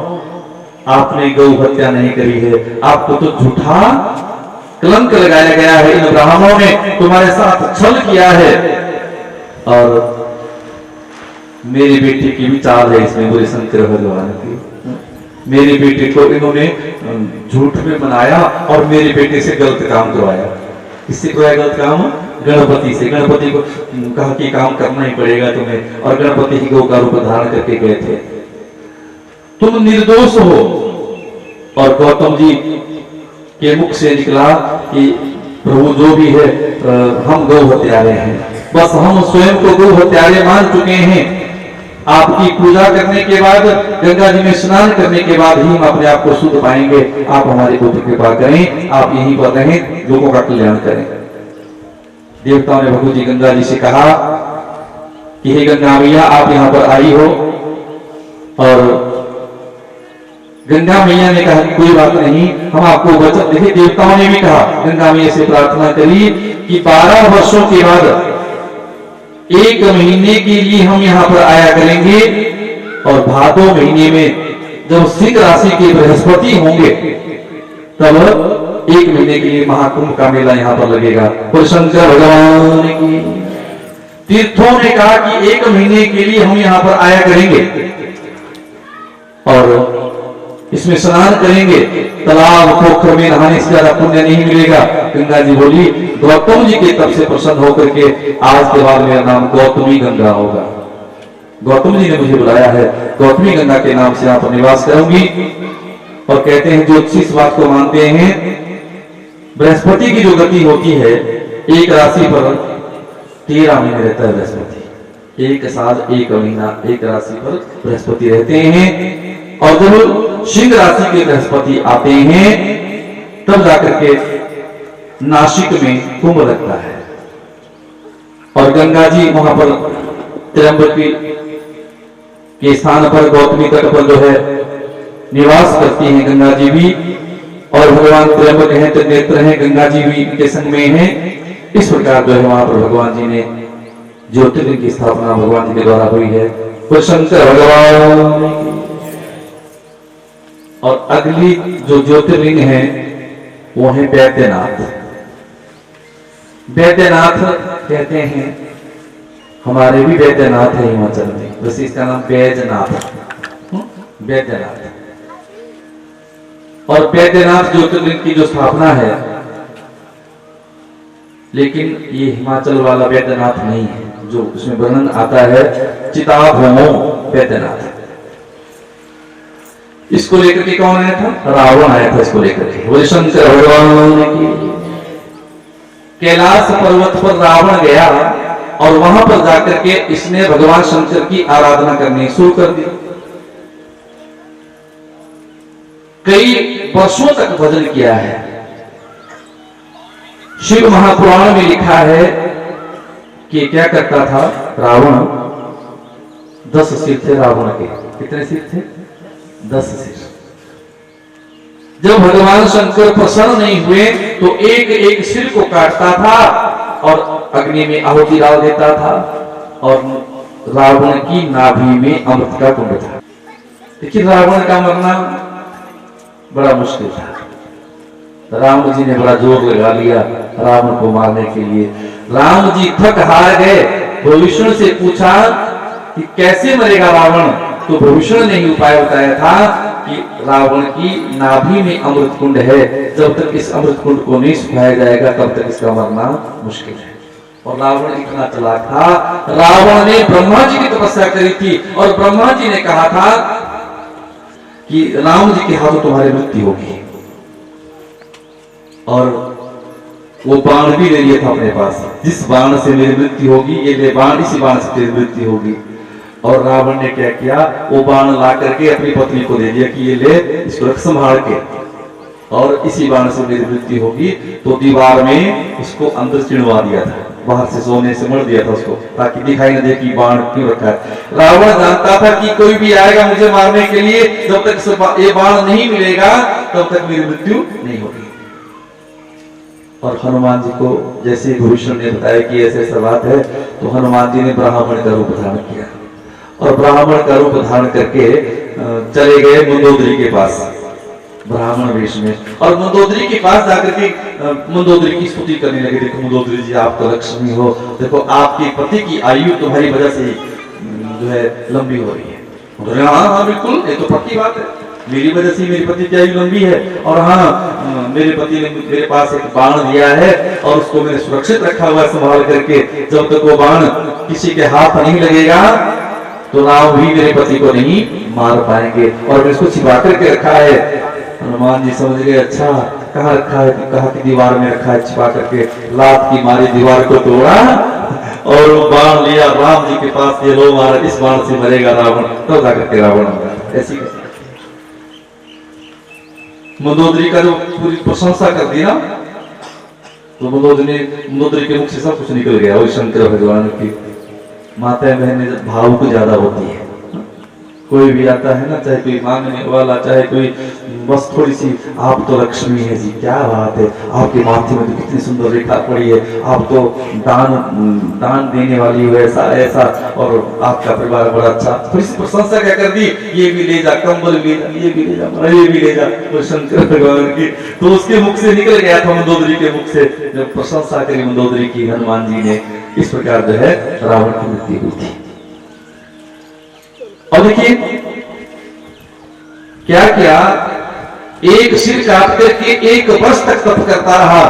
आपने गौ हत्या नहीं करी है, आपको तो झूठा कलंक लगाया गया है। इन ब्राह्मणों ने तुम्हारे साथ छल किया है और मेरी बेटी की भी चाल है इसमें, बोले शंकर भगवान की। मेरे बेटे को इन्होंने झूठ में मनाया और मेरे बेटे से गलत काम करवाया। किससे करवाया गलत काम? गणपति से। गणपति को कहा कि काम करना ही पड़ेगा तुम्हें, और गणपति ही गौ का रूप धारण करके गए थे। तुम निर्दोष हो। और गौतम जी के मुख से निकला कि प्रभु जो भी है हम गौ हत्यारे हैं, बस हम स्वयं को गौ हत्यारे मान चुके हैं। आपकी पूजा करने के बाद, गंगा जी में स्नान करने के बाद ही हम अपने आप को शुद्ध पाएंगे। आप हमारे ऊपर कृपा करें, आप यहीं पर रहें, लोगों का कल्याण करें। देवताओं ने भगवती गंगा जी से कहा कि हे गंगा मैया, आप यहाँ पर आई हो। और गंगा मैया ने कहा कि कोई बात नहीं, हम आपको वचन देंगे। देवताओं ने भी कहा, गंगा मैया से प्रार्थना करी कि 12 वर्षों के बाद 1 महीने के लिए हम यहाँ पर आया करेंगे। और भादो महीने में जब सिंह राशि के बृहस्पति होंगे तब 1 महीने के लिए महाकुंभ का मेला यहाँ पर लगेगा। और शंकर भगवान की तीर्थों ने कहा कि 1 महीने के लिए हम यहाँ पर आया करेंगे और इसमें स्नान करेंगे। तालाब पोखर में नहाने से ज्यादा पुण्य नहीं मिलेगा। गंगा जी बोली, गौतम जी के तब से प्रसन्न होकर के आज के बाद मेरा नाम गौतमी गंगा होगा। गौतम जी ने मुझे बुलाया है, गौतमी गंगा के नाम से यहाँ पर निवास करूंगी। और कहते हैं ज्योतिषी इस बात को मानते हैं, बृहस्पति की जो गति होती है, एक राशि पर 13 महीने रहता है बृहस्पति। 1 साल 1 महीना एक राशि पर बृहस्पति रहते हैं। और जब सिंह राशि के बृहस्पति आते हैं तब जाकर के नासिक में कुंभ लगता है। और गंगा जी वहां पर त्र्यंबकी के स्थान पर गौतमी तट पर जो है निवास करती हैं गंगा जी भी। और भगवान त्र्यंबक हैं, त्रिनेत्र हैं, गंगा जी भी के संग में हैं। इस प्रकार जो है वहां पर भगवान जी ने ज्योतिर्लिंग की स्थापना भगवान जी के द्वारा हुई है। वो शंकर भगवान। और अगली जो ज्योतिर्लिंग है वो है वैद्यनाथ। वैद्यनाथ कहते हैं, हमारे भी वैद्यनाथ है हिमाचल में, वैसे इसका नाम बैजनाथ। वैद्यनाथ। और वैद्यनाथ ज्योतिर्लिंग की जो स्थापना है, लेकिन ये हिमाचल वाला वैद्यनाथ नहीं है जो उसमें वर्णन आता है, चिताभूमो वैद्यनाथ। इसको लेकर के कौन आया था? रावण आया था इसको लेकर के। बोले शंकर भगवान की। कैलाश पर्वत पर रावण गया और वहां पर जाकर के इसने भगवान शंकर की आराधना करनी शुरू कर दी। कई वर्षों तक भजन किया है। शिव महापुराण में लिखा है कि क्या करता था रावण? 10 सिर थे रावण के। कितने सिर थे? 10 सिर। जब भगवान शंकर प्रसन्न नहीं हुए तो एक एक सिर को काटता था और अग्नि में आहुति डाल देता था, और रावण की नाभि में अमृत का कुंड था। लेकिन रावण का मरना बड़ा मुश्किल था। राम जी ने बड़ा जोर लगा लिया रावण को मारने के लिए। राम जी थक हार गए, भविष्य से पूछा कि कैसे मरेगा रावण, तो भविष्य ने ही उपाय बताया था कि रावण की नाभि में अमृत कुंड है, जब तक इस अमृत कुंड को नहीं सुखाया जाएगा तब तक इसका मरना मुश्किल है। और रावण इतना चालाक था, रावण ने ब्रह्मा जी की तपस्या करी थी और ब्रह्मा जी ने कहा था कि राम जी के हाथों तुम्हारी मृत्यु होगी, और वो बाण भी ले लिया था अपने पास, जिस बाण से मेरी मृत्यु होगी ये ले बाण, इसी बाण से तेरी मृत्यु होगी। और रावण ने क्या किया, वो बाण ला करके अपनी पत्नी को दे दिया कि ये ले, इसको रख संभाल के, और इसी बाण से मेरी मृत्यु होगी। तो दीवार में उसको अंदर चिणवा दिया था, बाहर से सोने से मर दिया था उसको, ताकि दिखाई न दे कि बाण क्यों रखा है। रावण जानता था कि कोई भी आएगा मुझे मारने के लिए, जब तक ये बाण नहीं मिलेगा तब तक मेरी मृत्यु नहीं होगी। और हनुमान जी को जैसे भविष्य ने बताया कि ऐसे ऐसा बात है, तो हनुमान जी ने ब्राह्मण का रूप धारण किया और ब्राह्मण का रूप धारण करके चले गए मंदोदरी के पास ब्राह्मण वेश में, और मंदोदरी के पास जाकर के मंदोदरी की स्तुति करने लगे। देखो मंदोदरी जी, आप तो लक्ष्मी हो, देखो आपके पति की आयु तुम्हारी वजह से जो है लंबी हो रही है। हाँ हाँ बिल्कुल, ये तो पक्की बात है, मेरी वजह से मेरे पति की आयु लंबी है, और हाँ मेरे पति ने मेरे पास एक बाण दिया है और उसको मैंने सुरक्षित रखा हुआ है संभाल करके, जब तक वो बाण किसी के हाथ नहीं लगेगा तो राम भी मेरे पति को नहीं मार पाएंगे, और मैं इसको छिपा करके रखा है। हनुमान जी समझ गए, अच्छा कहाँ रखा है, कहा कि दीवार में रखा है छिपा करके। लात की मारी दीवार को तोड़ा और वो बाण लिया राम जी के पास, ये लो मारा, इस बाण से मरेगा रावण, तब जाकर के रावण मरा। ऐसी मंदोदरी का जो पूरी प्रशंसा कर दी ना, तो मंदोदरी के मुख से सब कुछ निकल गया। और शंकर भगवान की माताएं बहनें भावुक ज्यादा होती है, कोई भी आता है ना, चाहे कोई मांगने वाला, चाहे कोई बस थोड़ी सी, आप तो लक्ष्मी है जी, क्या बात है, आपके माथे में तो कितनी सुंदर रेखा पड़ी है, आप तो दान देने वाली हो, ऐसा ऐसा, और आपका परिवार बड़ा अच्छा। थोड़ी सी प्रशंसा क्या कर दी, ये भी ले जा, कंबल भी ले जा, ये भी ले जा, ये भी ले जा, तो शंकर भगवान की तो उसके मुख से निकल गया था, मंदोदरी के मुख से जब प्रशंसा करी मंदोदरी की हनुमान जी ने। इस प्रकार जो है रावण की मृत्यु हुई थी। और देखिए क्या किया, एक सिर काट करके 1 वर्ष तक तप करता रहा,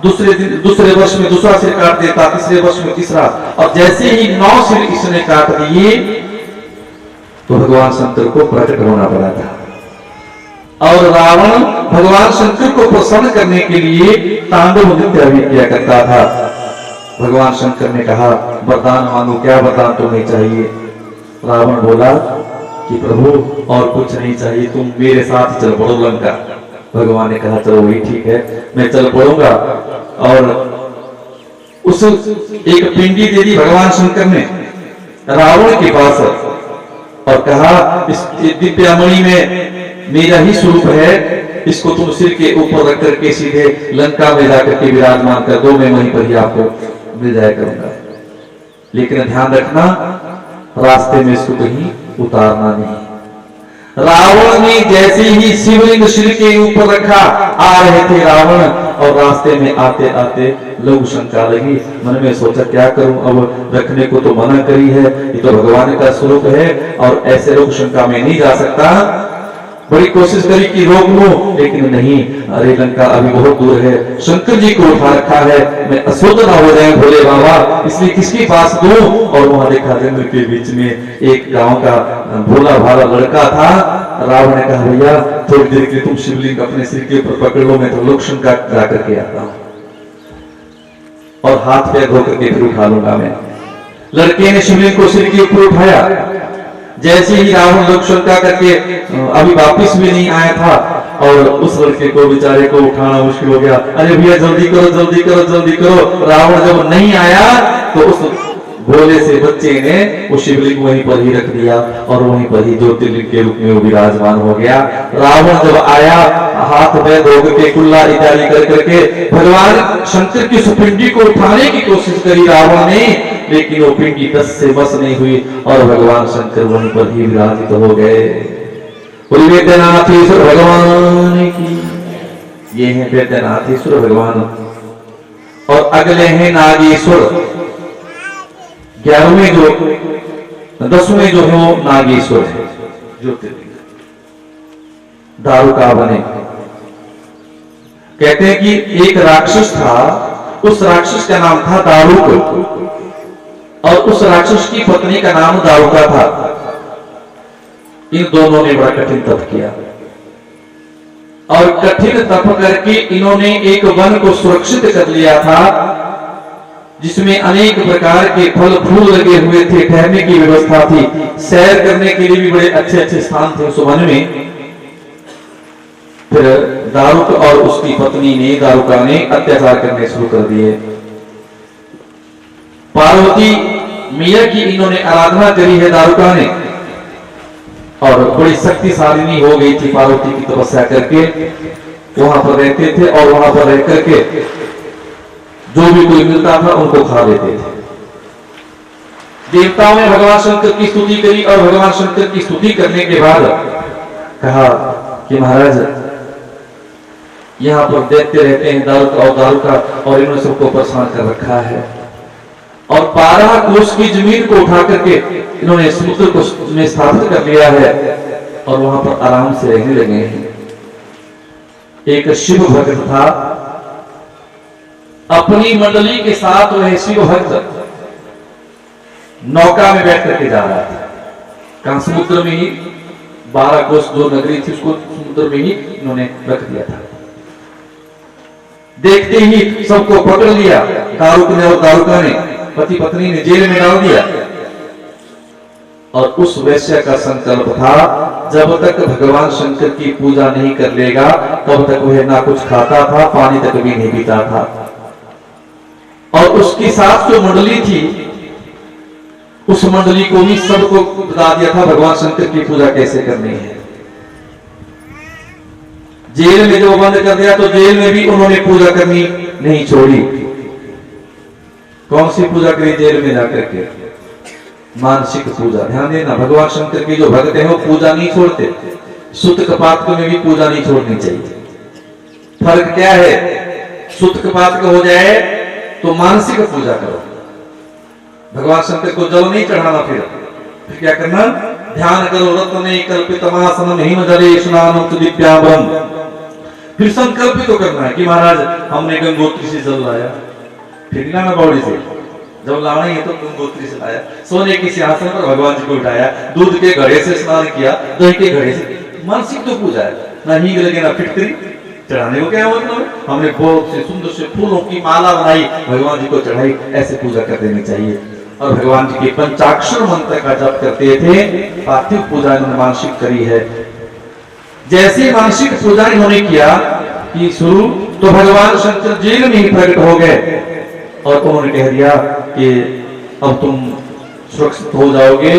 दूसरे वर्ष में दूसरा सिर काट देता, तीसरे वर्ष में तीसरा, और जैसे ही 9 सिर इसने काट दिए तो भगवान शंकर को प्रकट होना पड़ा था। और रावण भगवान शंकर को प्रसन्न करने के लिए तांडव नृत्य भी किया करता था। भगवान शंकर ने कहा, वरदान मांगो, क्या वरदान तुम्हें चाहिए? रावण बोला कि प्रभु और कुछ नहीं चाहिए, तुम मेरे साथ चल पड़ो लंका। भगवान ने कहा चलो वही ठीक है, मैं चल पड़ूंगा। और उस एक पिंडी दे दी भगवान शंकर ने रावण के पास, और कहा इस दिव्यामणि में मेरा ही स्वरूप है, इसको तुम सिर के ऊपर रख करके सीधे लंका में जाकर के विराजमान कर दो, मैं वहीं पर ही आपको मिल जाया करूंगा। लेकिन ध्यान रखना, रास्ते में इसको कहीं उतारना नहीं। रावण ने जैसे ही शिवलिंग सिर के ऊपर रखा, आ रहे थे रावण, और रास्ते में आते आते लघु शंका लगी, मन में सोचा क्या करूं, अब रखने को तो मना करी है, ये तो भगवान का स्वरूप है, और ऐसे लघु शंका में नहीं जा सकता। बड़ी कोशिश करी कि रोक लूं, लेकिन नहीं, अरे लंका अभी बहुत दूर है, शंकर जी को उठा रखा है, मैं अशुद्ध ना हो जाए भोले बाबा, इसलिए किसके पास दूं? और वहां देखा जंगल के बीच में एक गांव का भोला भाला लड़का था। रावण ने कहा भैया थोड़ी देर के लिए तुम शिवलिंग अपने सिर के ऊपर पकड़ लो, मैं तो लोक शंका जाकर के आता हूं, और हाथ पैर धो करके फिर उठा लूंगा मैं। लड़के ने शिवलिंग को सिर के ऊपर उठाया, जैसे ही रावण लोक शंका करके अभी वापिस भी नहीं आया था, और उस लड़के को बेचारे को उठाना मुश्किल हो गया। अरे भैया जल्दी करो जल्दी करो जल्दी करो। रावण जब नहीं आया तो उस भोले से बच्चे ने वो शिवलिंग वहीं पर ही रख दिया और वहीं पर ही ज्योतिर्लिंग के रूप में वो विराजमान हो गया। रावण जब आया हाथ में धोकर के कुल्ला इत्यादि कर करके भगवान शंकर की उस पिंडी को उठाने की कोशिश करी रावण ने, लेकिन वो पिंडी दस से बस नहीं हुई और भगवान शंकर वहीं पर ही विराजित हो गए। वैद्यनाथेश्वर भगवान की, ये है वैद्यनाथेश्वर भगवान। और अगले हैं नागेश्वर। 11वें जो 10वें जो है वो नागेश्वर है ज्योतिर्लिंग, दारुका बने। कहते हैं कि एक राक्षस था, उस राक्षस का नाम था दारुक और उस राक्षस की पत्नी का नाम दारुका था। इन दोनों ने बड़ा कठिन तप किया और कठिन तप करके इन्होंने एक वन को सुरक्षित कर लिया था जिसमें अनेक प्रकार के फल फूल लगे हुए थे, ठहरने की व्यवस्था थी, सैर करने के लिए भी बड़े अच्छे अच्छे स्थान थे उस वन में। फिर दारुक और उसकी पत्नी ने, दारुका ने अत्याचार करने शुरू कर दिए। पार्वती मैया की इन्होंने आराधना करी है दारुका ने और बड़ी शक्तिशालिनी हो गई थी पार्वती की तपस्या करके। वहां पर रहते थे और वहां पर रह करके जो भी कोई मिलता था उनको खा लेते थे। देवताओं ने भगवान शंकर की स्तुति करी और भगवान शंकर की स्तुति करने के बाद कहा कि महाराज यहाँ पर देखते रहते हैं दारुका और इन्होंने सबको परेशान कर रखा है। और 12 कोस की जमीन को उठा करके इन्होंने समुद्र को में स्थापित कर लिया है और वहां पर आराम से रहने लगे हैं। एक शिव भक्त था, अपनी मंडली के साथ वह शिव भक्त नौका में बैठ करके जा रहा था। कहां? समुद्र में ही। 12 कोस जो नगरी थी उसको समुद्र में ही इन्होंने रख दिया था। देखते ही सबको पकड़ लिया दारुक ने और दारुका ने, पति पत्नी ने जेल में डाल दिया। और उस वैश्य का संकल्प था जब तक भगवान शंकर की पूजा नहीं कर लेगा तब तक वह ना कुछ खाता था, पानी तक भी नहीं पीता था। और उसकी साथ जो मंडली थी उस मंडली को भी सबको बता दिया था भगवान शंकर की पूजा कैसे करनी है। जेल में जो बंद कर दिया तो जेल में भी उन्होंने पूजा करनी नहीं छोड़ी। कौन सी पूजा करी जेल में जाकर के? मानसिक पूजा। ध्यान देना, भगवान शंकर के जो भक्त हैं वो पूजा नहीं छोड़ते। सुत कपात में भी पूजा नहीं छोड़नी चाहिए। फर्क क्या है? सुत कपात हो जाए तो मानसिक पूजा करो, भगवान शंकर को जल नहीं चढ़ाना। फिर क्या करना? ध्यान करो। रत्ने कल्पितमासनम हिमजले स्नानं दिव्याम्बरम। फिर संकल्प तो करना है कि महाराज हमने गंगोत्री से जल लाया, फिर ना बावड़ी से जब लाना ही है तो गंगोत्री से लाया, सोने के सिंहासन पर भगवान जी को उठाया, दूध के घड़े से स्नान किया, दही के घड़े से। मानसिक तो पूजा है, ना हींग लगे ना फिटकरी चढ़ाने को क्या मतलब है? हमने बहुत से सुंदर से फूलों की माला बनाई, भगवान जी को चढ़ाई, ऐसे पूजा कर देनी चाहिए। और भगवान जी के पंचाक्षर मंत्र का जप करते थे। पार्थिव पूजा इन्होंने मानसिक करी है। जैसे मानसिक पूजा इन्होंने किया कि शुरू, तो भगवान शंकर जेल में ही प्रकट हो गए और उन्होंने कह दिया कि अब तुम सुरक्षित हो जाओगे।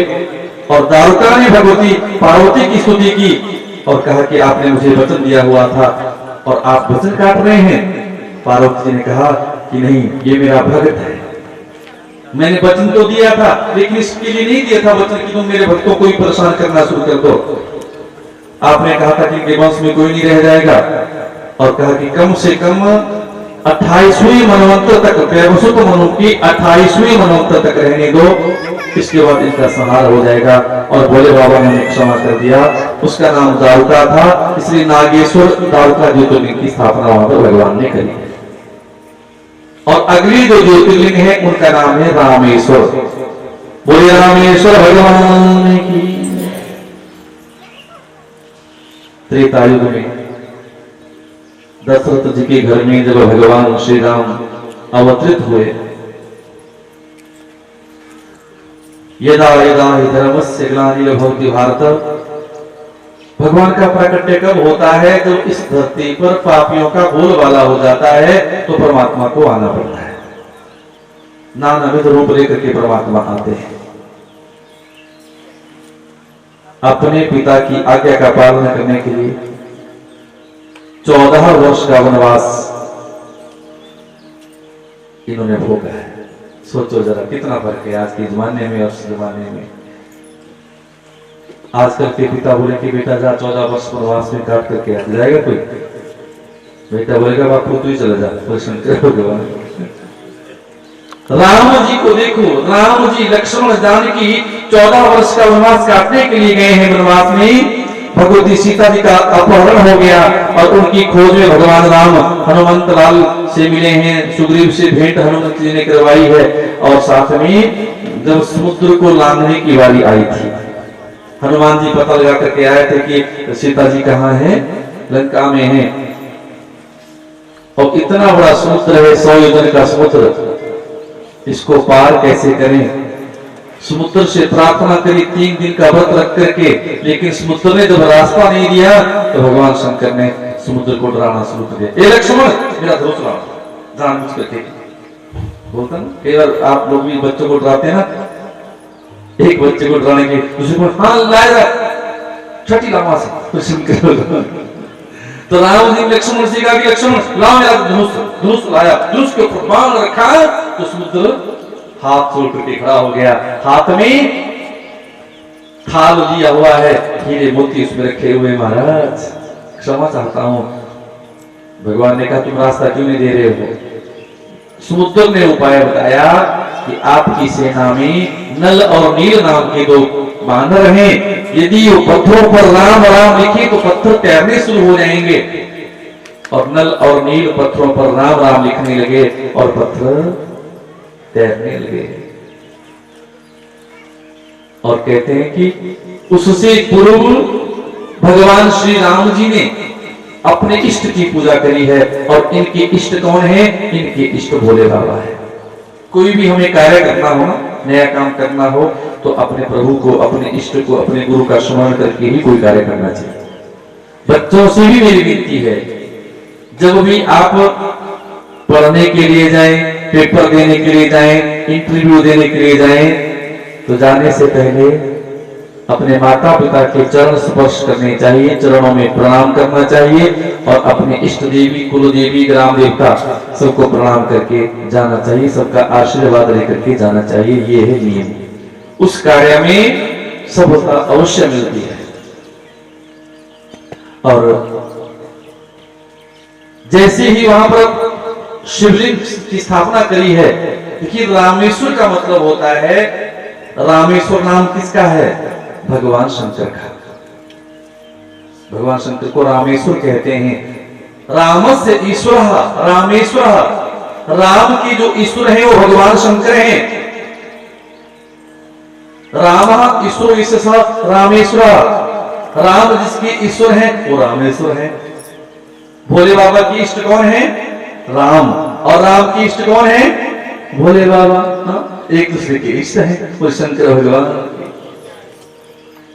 और दारुका ने भगवती पार्वती की स्तुति की और कहा कि आपने मुझे वचन दिया हुआ था और आप वचन काट रहे हैं। पार्वती जी ने कहा कि नहीं, ये मेरा भक्त है, मैंने वचन तो दिया था लेकिन इसके लिए नहीं दिया था वचन कि तुम मेरे भक्तों को ही परेशान करना शुरू कर दो। आपने कहा था कि इनके वंश में कोई नहीं रह जाएगा और कहा कि कम से कम 28वें मनवंतर तक, वैवस्वत मनु की 28वें मनवंतर तक रहने दो, इसके बाद इनका संहार हो जाएगा। और भोले बाबा ने क्षमा कर दिया। उसका नाम दारुका था, इसलिए नागेश्वर दारुका ज्योतिर्लिंग की स्थापना वहां पर भगवान ने करी। और अगली जो ज्योतिर्लिंग है उनका नाम है रामेश्वर। बोले रामेश्वर भगवान की। त्रेतायुग में दशरथ जी के घर में जब भगवान श्री राम अवतरित हुए, यदा यदा हि धर्मस्य ग्लानिर्भवति भारत, भगवान का प्राकट्य कब होता है? जब इस धरती पर पापियों का बोलबाला हो जाता है तो परमात्मा को आना पड़ता है। नानाविध रूप लेकर के परमात्मा आते हैं। अपने पिता की आज्ञा का पालन करने के लिए 14 वर्ष का वनवास इन्होंने भोगा है। सोचो जरा कितना फर्क है आज के जमाने में और उस जमाने में। आजकल के पिता बोले कि बेटा जा 14 वर्ष वनवास में काट करके आ जाएगा कोई? बेटा बोलेगा बापू तू ही चले जा, भगवान। राम जी को देखो, राम जी लक्ष्मण जानकी 14 वर्ष का वनवास काटने के लिए गए हैं। वनवास में भगवती सीता जी का अपहरण हो गया और उनकी खोज में भगवान राम हनुमंत लाल से मिले हैं। सुग्रीव से भेंट हनुमंत जी ने करवाई है। और साथ में जब समुद्र को लांघने की बारी आई थी, हनुमान जी पता लगा करके आए थे कि सीता जी कहाँ हैं, लंका में हैं। और इतना बड़ा समुद्र है, 100 योजन का समुद्र, इसको पार कैसे करें? समुद्र से प्रार्थना करी 3 दिन का व्रत रख करके, लेकिन समुद्र ने जब रास्ता नहीं दिया तो भगवान शंकर ने समुद्र को डराना शुरू कर दिया। ए लक्ष्मण मेरा धनुष लाओ, जानबूझ करके बोलता ना। कई बार आप लोग भी बच्चों को डराते हैं ना, एक बच्चे को डराने के दूसरे को हाँ लाएगा छठी लामा से तो शंकर। तो राम जी लक्ष्मण से कहा कि लक्ष्मण लाओ मेरा धनुष। धनुष लाया, धनुष के ऊपर बाण रखा तो समुद्र हाथ छोड़ करके खड़ा हो गया। हाथ में थाल लिया हुआ है, हीरे मोती उसमें रखे हुए। महाराज क्षमा चाहता हूं। भगवान ने कहा तुम रास्ता क्यों नहीं दे रहे हो? समुद्र ने उपाय बताया कि आपकी सेना में नल और नील नाम के 2 बानर हैं। यदि वो पत्थरों पर राम राम लिखे तो पत्थर तैरने शुरू हो जाएंगे। और नल और नील पत्थरों पर राम राम लिखने लगे और पत्थर तैरने लगे। और कहते हैं कि उससे पूर्व भगवान श्री राम जी ने अपने इष्ट की पूजा करी है। और इनके इष्ट कौन है? इनके इष्ट भोले बाबा है। कोई भी हमें कार्य करना हो ना, नया काम करना हो, तो अपने प्रभु को, अपने इष्ट को, अपने गुरु का स्मरण करके ही कोई कार्य करना चाहिए। बच्चों से भी मेरी विनती है, जब भी आप पढ़ने के लिए जाएं, पेपर देने के लिए जाएं, इंटरव्यू देने के लिए जाएं, तो जाने से पहले अपने माता पिता के चरण स्पर्श करने चाहिए, चरणों में प्रणाम करना चाहिए और अपने इष्ट देवी, कुल देवी, ग्राम देवता सबको प्रणाम करके जाना चाहिए, सबका आशीर्वाद लेकर के जाना चाहिए। ये है नियम। उस कार्य में सफलता अवश्य मिलती है। और जैसे ही वहां पर शिवलिंग की स्थापना करी है, देखिए रामेश्वर का मतलब होता है, रामेश्वर नाम किसका है? भगवान शंकर का। भगवान शंकर को रामेश्वर कहते हैं। रामस्य ईश्वर रामेश्वर। राम की जो ईश्वर है वो भगवान शंकर हैं। राम ईश्वर विशेष रामेश्वर। राम जिसके ईश्वर है वो रामेश्वर है। भोले बाबा की इष्ट कौन है? राम। और राम की इष्ट कौन है? भोले बाबा। एक दूसरे के इष्ट है वो शंकर भगवान।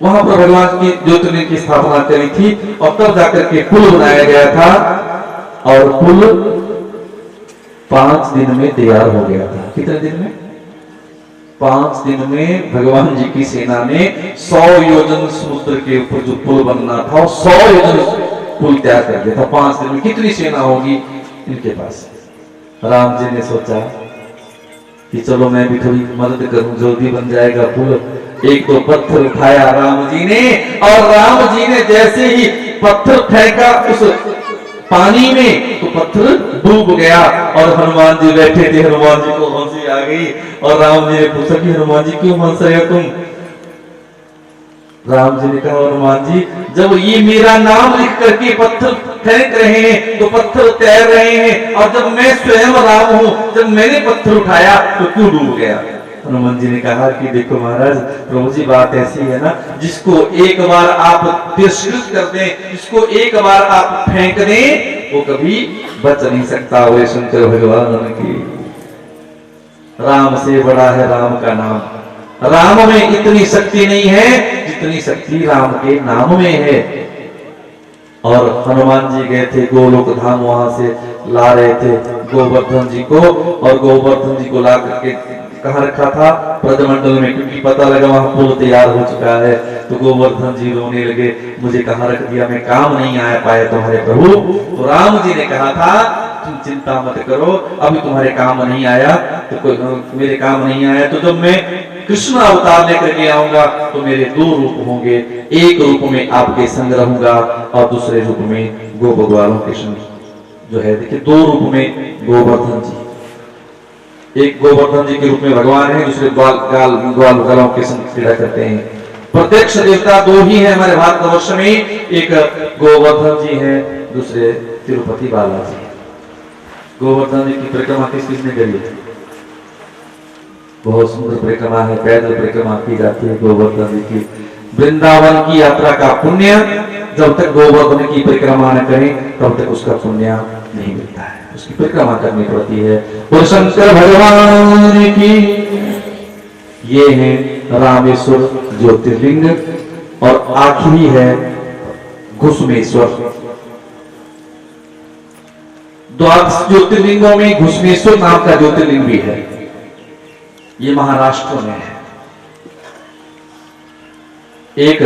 वहां पर भगवान की ज्योतिर्लिंग की स्थापना करी थी और तब जाकर के पुल बनाया गया था। और पुल 5 दिन में तैयार हो गया था। कितने दिन में? 5 दिन में भगवान जी की सेना ने 100 योजन समुद्र के ऊपर जो पुल बनना था, 100 योजन पुल तैयार कर दिया था 5 दिन में। कितनी सेना होगी इनके पास? राम जी ने सोचा कि चलो मैं भी थोड़ी मदद करूं, जल्दी बन जाएगा पुल। एक तो पत्थर उठाया राम जी ने, और राम जी ने जैसे ही पत्थर फेंका उस पानी में तो पत्थर डूब गया। और हनुमान जी बैठे थे, हनुमान जी को हंसी आ गई और राम जी ने पूछा कि हनुमान जी क्यों हंस रहे हो तुम? राम जी ने कहा हनुमान जी, जब ये मेरा नाम लिख करके पत्थर फेंक रहे हैं तो पत्थर तैर रहे हैं, और जब मैं स्वयं राम हूं, जब मैंने पत्थर उठाया तो क्यों डूब गया? हनुमान जी ने कहा कि देखो महाराज, प्रभु जी बात ऐसी है ना, जिसको एक बार आप तिरस्कृत कर दें, जिसको एक बार आप फेंक दें, वो कभी बच नहीं सकता। वो शंकर भगवान की राम से बड़ा है राम का नाम। राम में इतनी शक्ति नहीं है जितनी शक्ति राम के नाम में है। और हनुमान जी गए थे गोलोक धाम, वहां से ला रहे थे गोवर्धन जी को, और गोवर्धन जी को ला करके कहाँ रखा था? ब्रजमंडल में, क्योंकि पता लगा वहां पुल तैयार हो चुका है। तो गोवर्धन जी रोने लगे, मुझे कहाँ रख दिया, मैं काम नहीं आ पाया तुम्हारे प्रभु। तो राम जी ने कहा था तुम चिंता मत करो, अभी तुम्हारे काम नहीं आया, तो मेरे काम नहीं आया तो जब मैं कृष्ण अवतार लेकर के आऊंगा तो मेरे दो रूप होंगे, एक रूप में आपके संग रहूंगा और दूसरे रूप में गो भगवानों के संग जो है। देखिए दो रूप में गोवर्धन जी, एक गोवर्धन जी के रूप में भगवान है, दूसरे ग्वाल के संग क्रीड़ा करते हैं। प्रत्यक्ष देवता दो ही है हमारे भारतवर्ष में, एक गोवर्धन जी है, दूसरे तिरुपति बालाजी। गोवर्धन जी की परिक्रमा किस किसने करी है? बहुत सुंदर परिक्रमा है, पैदल परिक्रमा की जाती है गोवर्धन जी की। वृंदावन की यात्रा का पुण्य जब तक गोवर्धन की परिक्रमा न करें तब तक उसका पुण्य नहीं मिलता है, उसकी परिक्रमा करनी पड़ती है। और शंकर भगवान की ये है रामेश्वर ज्योतिर्लिंग, और आखिरी है घुसमेश्वर। द्वादश ज्योतिर्लिंगों में घुसमेश्वर नाम का ज्योतिर्लिंग भी है, ये महाराष्ट्र में है। एक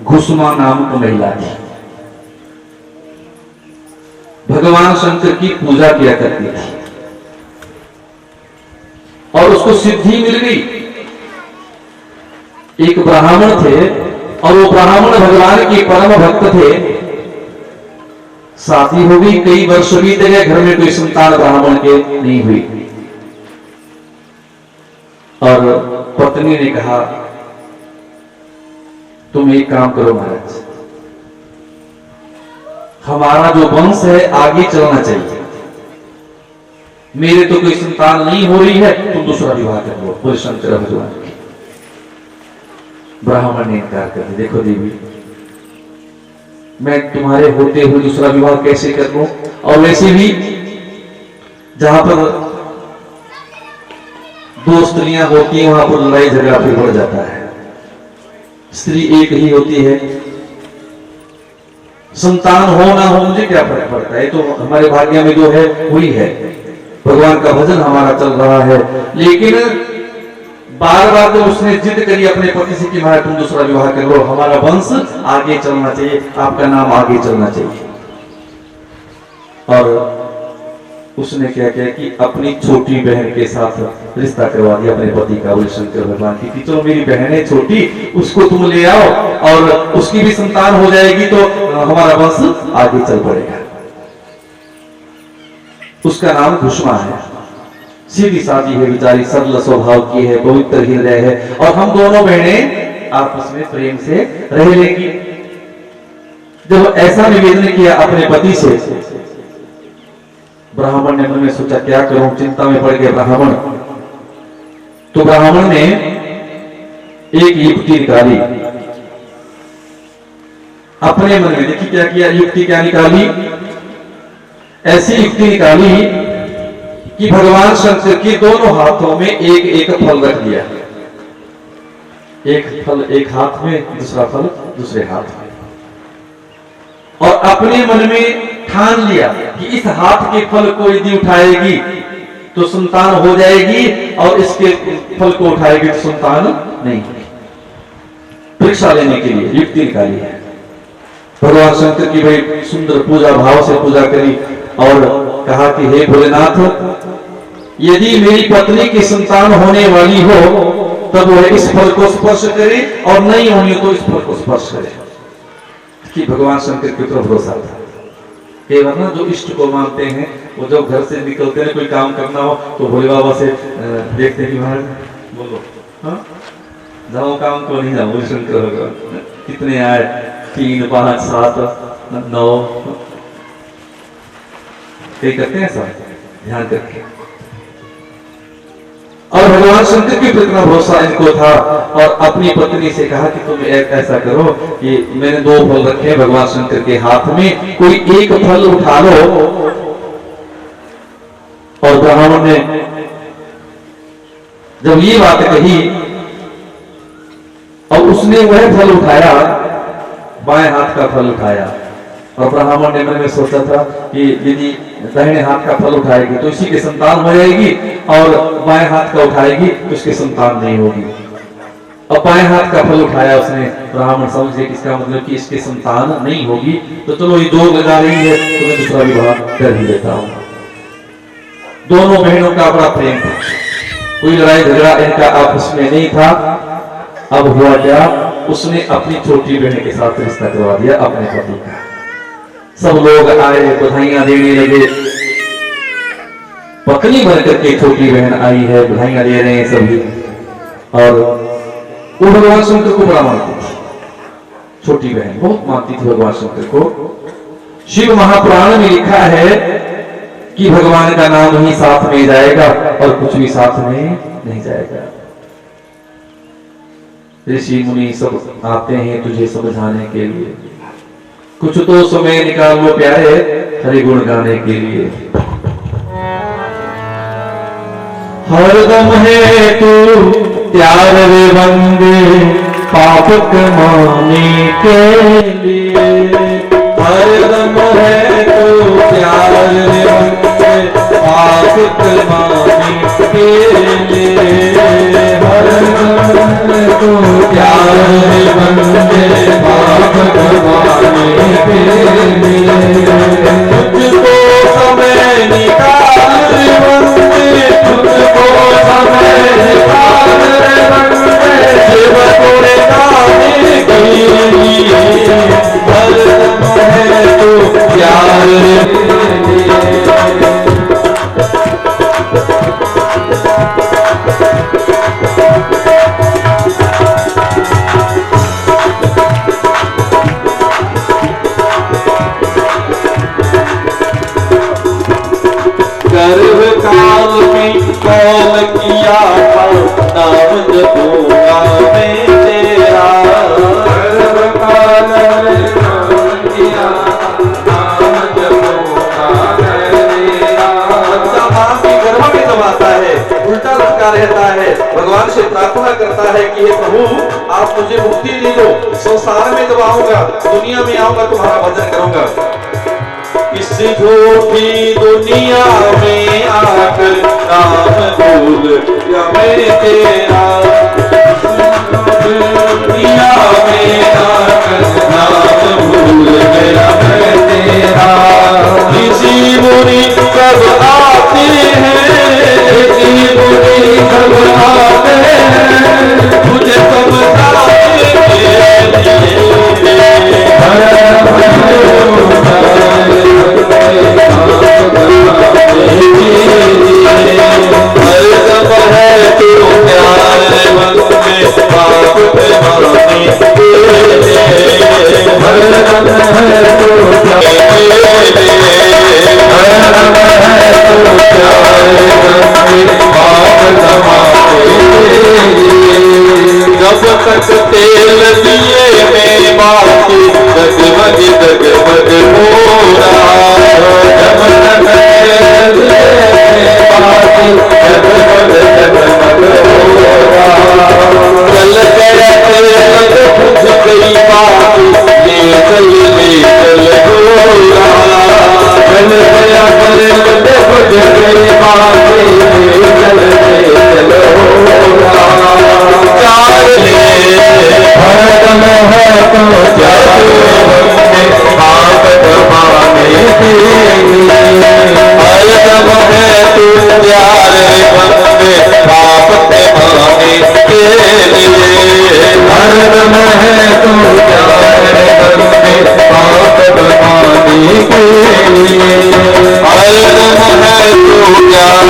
घुसमा नाम की महिला थी, भगवान शंकर की पूजा किया करती थी और उसको सिद्धि मिल गई। एक ब्राह्मण थे और वो ब्राह्मण भगवान के परम भक्त थे। शादी हो गई, कई वर्ष बीत गए, घर में कोई संतान ब्राह्मण के नहीं हुई। और पत्नी ने कहा तुम एक काम करो महाराज, हमारा जो वंश है आगे चलना चाहिए, मेरे तो कोई संतान नहीं हो रही है, तुम दूसरा विवाह कर लो। बोले शंकर भगवान की। ब्राह्मण ने इनकार कर दिया, देखो देवी मैं तुम्हारे होते हुए दूसरा विवाह कैसे कर लूं, और वैसे भी जहां पर दो स्त्रियां होती हैं वहां पर लड़ाई झगड़ा फिर बढ़ जाता है। स्त्री एक ही होती है, संतान हो ना हो मुझे क्या फर्क पड़ता है, तो हमारे भाग्य में जो है वही है, भगवान का भजन हमारा चल रहा है। लेकिन बार बार तो उसने जिद करी अपने पति से कि भाई तुम दूसरा विवाह कर लो, हमारा वंश आगे चलना चाहिए, आपका नाम आगे चलना चाहिए। और उसने क्या किया कि अपनी छोटी बहन के साथ रिश्ता करवा दिया अपने पति का। बोले शंकर भगवान की चलो मेरी बहन है छोटी, उसको तुम ले आओ और उसकी भी संतान हो जाएगी तो हमारा वंश आगे चल पड़ेगा। उसका नाम घुसमा है, सीधी सादी है बेचारी, सरल स्वभाव की है, पवित्र हृदय है, और हम दोनों बहनें आपस में प्रेम से रह लेंगी। जब ऐसा निवेदन किया अपने पति से, ब्राह्मण ने मन में सोचा क्या करूं, चिंता में पड़ गया ब्राह्मण। तो ब्राह्मण ने एक युक्ति निकाली अपने मन में। देखिए क्या किया, युक्ति क्या निकाली, ऐसी युक्ति निकाली कि भगवान शंकर के दोनों हाथों में एक एक फल रख दिया। एक फल एक हाथ में, दूसरा फल दूसरे हाथ में, और अपने मन में ठान लिया कि इस हाथ के फल को यदि उठाएगी तो संतान हो जाएगी, और इसके फल को उठाएगी तो संतान नहीं होगी। परीक्षा लेने के लिए युक्ति निकाली है। भगवान शंकर की बड़ी सुंदर पूजा भाव से पूजा करी और कहा कि हे भोलेनाथ, यदि मेरी पत्नी की संतान होने वाली हो तब वह इस फल को स्पर्श करे, और नहीं होनी तो इस फल को स्पर्श करे। कि भगवान शंकर के ऊपर भरोसा था। केवल ना जो इष्ट को मानते हैं, वो जब घर से निकलते हैं कोई काम करना हो तो भोले बाबा से देखते हैं कि महाराज बोलो हाँ जाओ काम को नहीं जाओ। शंकर भगवान कितने आए, 3 5 7 9 कई करते हैं सब ध्यान करके। और भगवान शंकर के प्रति भरोसा इनको था, और अपनी पत्नी से कहा कि तुम ऐसा करो कि मैंने 2 फल रखे भगवान शंकर के हाथ में, कोई एक फल उठा लो। और ब्राह्मण ने जब ये बात कही और उसने वह फल उठाया, बाएं हाथ का फल उठाया, और ब्राह्मण ने मन में सोचा था कि यदि दाहिने हाथ का फल उठाएगी तो इसी की संतान हो जाएगी, और बाएं हाथ का उठाएगी तो इसकी संतान नहीं होगी। अब बाएं हाथ का फल उठाया उसने, ब्राह्मण समझे कि इसका मतलब कि इसकी संतान नहीं होगी, तो चलो ये जोग लगा रही है तो मैं दूसरा विवाह कर ही लेता हूँ। दोनों बहनों का बड़ा प्रेम था, कोई लड़ाई झगड़ा इनका आपस में नहीं था। अब हुआ क्या, उसने अपनी छोटी बहन के साथ रिश्ता करवा दिया अपने पति का। सब लोग आए, बधाइयां देने लगे, पत्नी बनकर के छोटी बहन आई है, बधाइयां दे रहे हैं सभी। और वो भगवान शंकर को बड़ा मानती थी, छोटी बहन बहुत मानती थी भगवान शंकर को। शिव महापुराण में लिखा है कि भगवान का नाम ही साथ में जाएगा और कुछ भी साथ में नहीं जाएगा। ऋषि मुनि सब आते हैं तुझे समझाने के लिए, कुछ तो समय निकाल लो प्यारे हरि गुण गाने के लिए। हरदम है तू त्यार रे बंदे पाप कमाने के लिए, हरदम है तू त्यार रे बंदे पाप कमाने के लिए, हरदम है तू त्यार रे बंदे पाप कमाने के लिए। तुझको समय निकाल रे बंदे, तुझको समय निकाल रे बंदे, शिव तोरे गाने के लिए, हरदम है तू प्यार रे। गर्भ काल में कौन किया था नाम जपूंगा मैं तेरा, गर्भ काल में कौन किया नाम जपूंगा मैं तेरा। बच्चा मां के गर्भ में जब आता है उल्टा लटका रहता है, भगवान से प्रार्थना करता है कि हे प्रभु आप मुझे मुक्ति दे दो, संसार में जब आऊंगा दुनिया में आऊंगा तुम्हारा भजन करूंगा। इस झूठी दुनिया में आकर नाम भूल या मैं तेरा, दुनिया में आकर नाम भूल गया मैं तेरा। ऋषि मुनि कब आते हैं, ऋषि मुनि कब आते हैं, तुझे समझाने के लिए, हरदम है तू प्यार बंदे पाप कमाने के लिए, हरदम है तू प्यार बंदे पाप कमाने के लिए। जब तक तेल दिए में बाकी जगमग जगमग हो रहा, जब तक तेल दिए में बाकी जगमग जगमग हो रहा, चल गया तेल बुझ गई बाकी ले चल हो रहा, चल गया तेल बुझ गई बाकी ले चल हो रहा। हरदम है तो प्यार बंदे पाप कमाने के लिए, हरदम है तू प्यार बंदे पाप कमाने के लिए, हरदम है तू प्यार बंदे पाप कमाने के लिए, हरदम है तू प्यार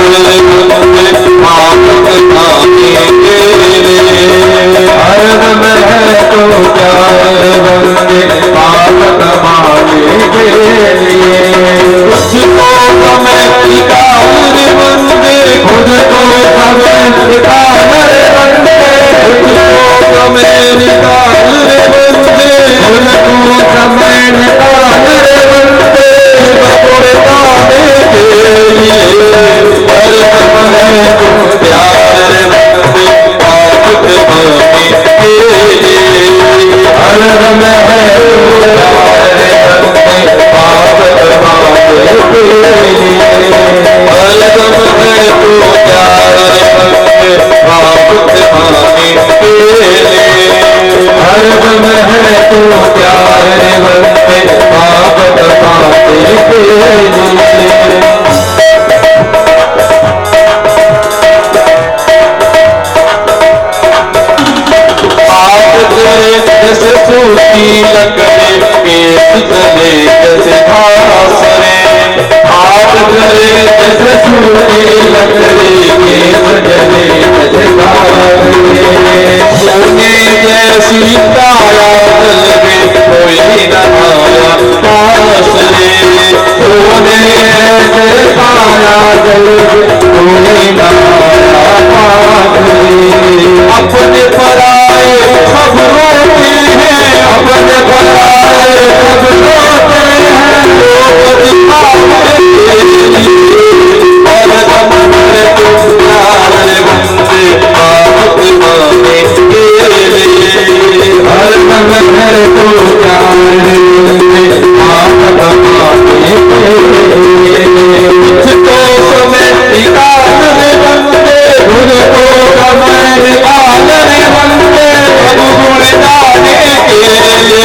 तू प्यार बंदे पाप तपाते के लिए। जैसे सूखी लकड़ी पेट जले जैसे घास रे, आग जले जैसे सूखी लकड़ी पेट जले जैसे घास रे। सोने जैसी काया जल में कोई न आया पास रे, सोने जैसे काया जल में कोई न आया पास रे। अपने पराए सब रोते हैं, अपने पराए सब रोते हैं, लोग दिखावे के लिए। और दम भर तुम प्यार बंदे पाप माने के लिए। हर दम भर तुम प्यार बंदे पाप माने के लिए। कुछ तो समय निकाल रे बंदे, खुद को समय निकाल रे बंदे, अब गुण गाने के लिए।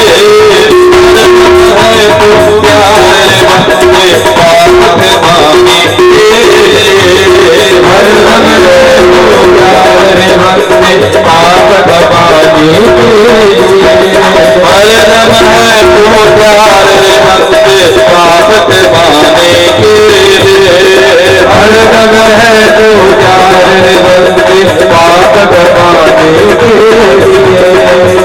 है तो प्यार बंदे पाप माने के लिए। हर दम है तो प्यार बंदे पाप दबाने के लिए। हर दम है तो प्यार बंदे पाप दबाने के लिए। हर दम है तो प्यार बंदे पाप दबाने के लिए।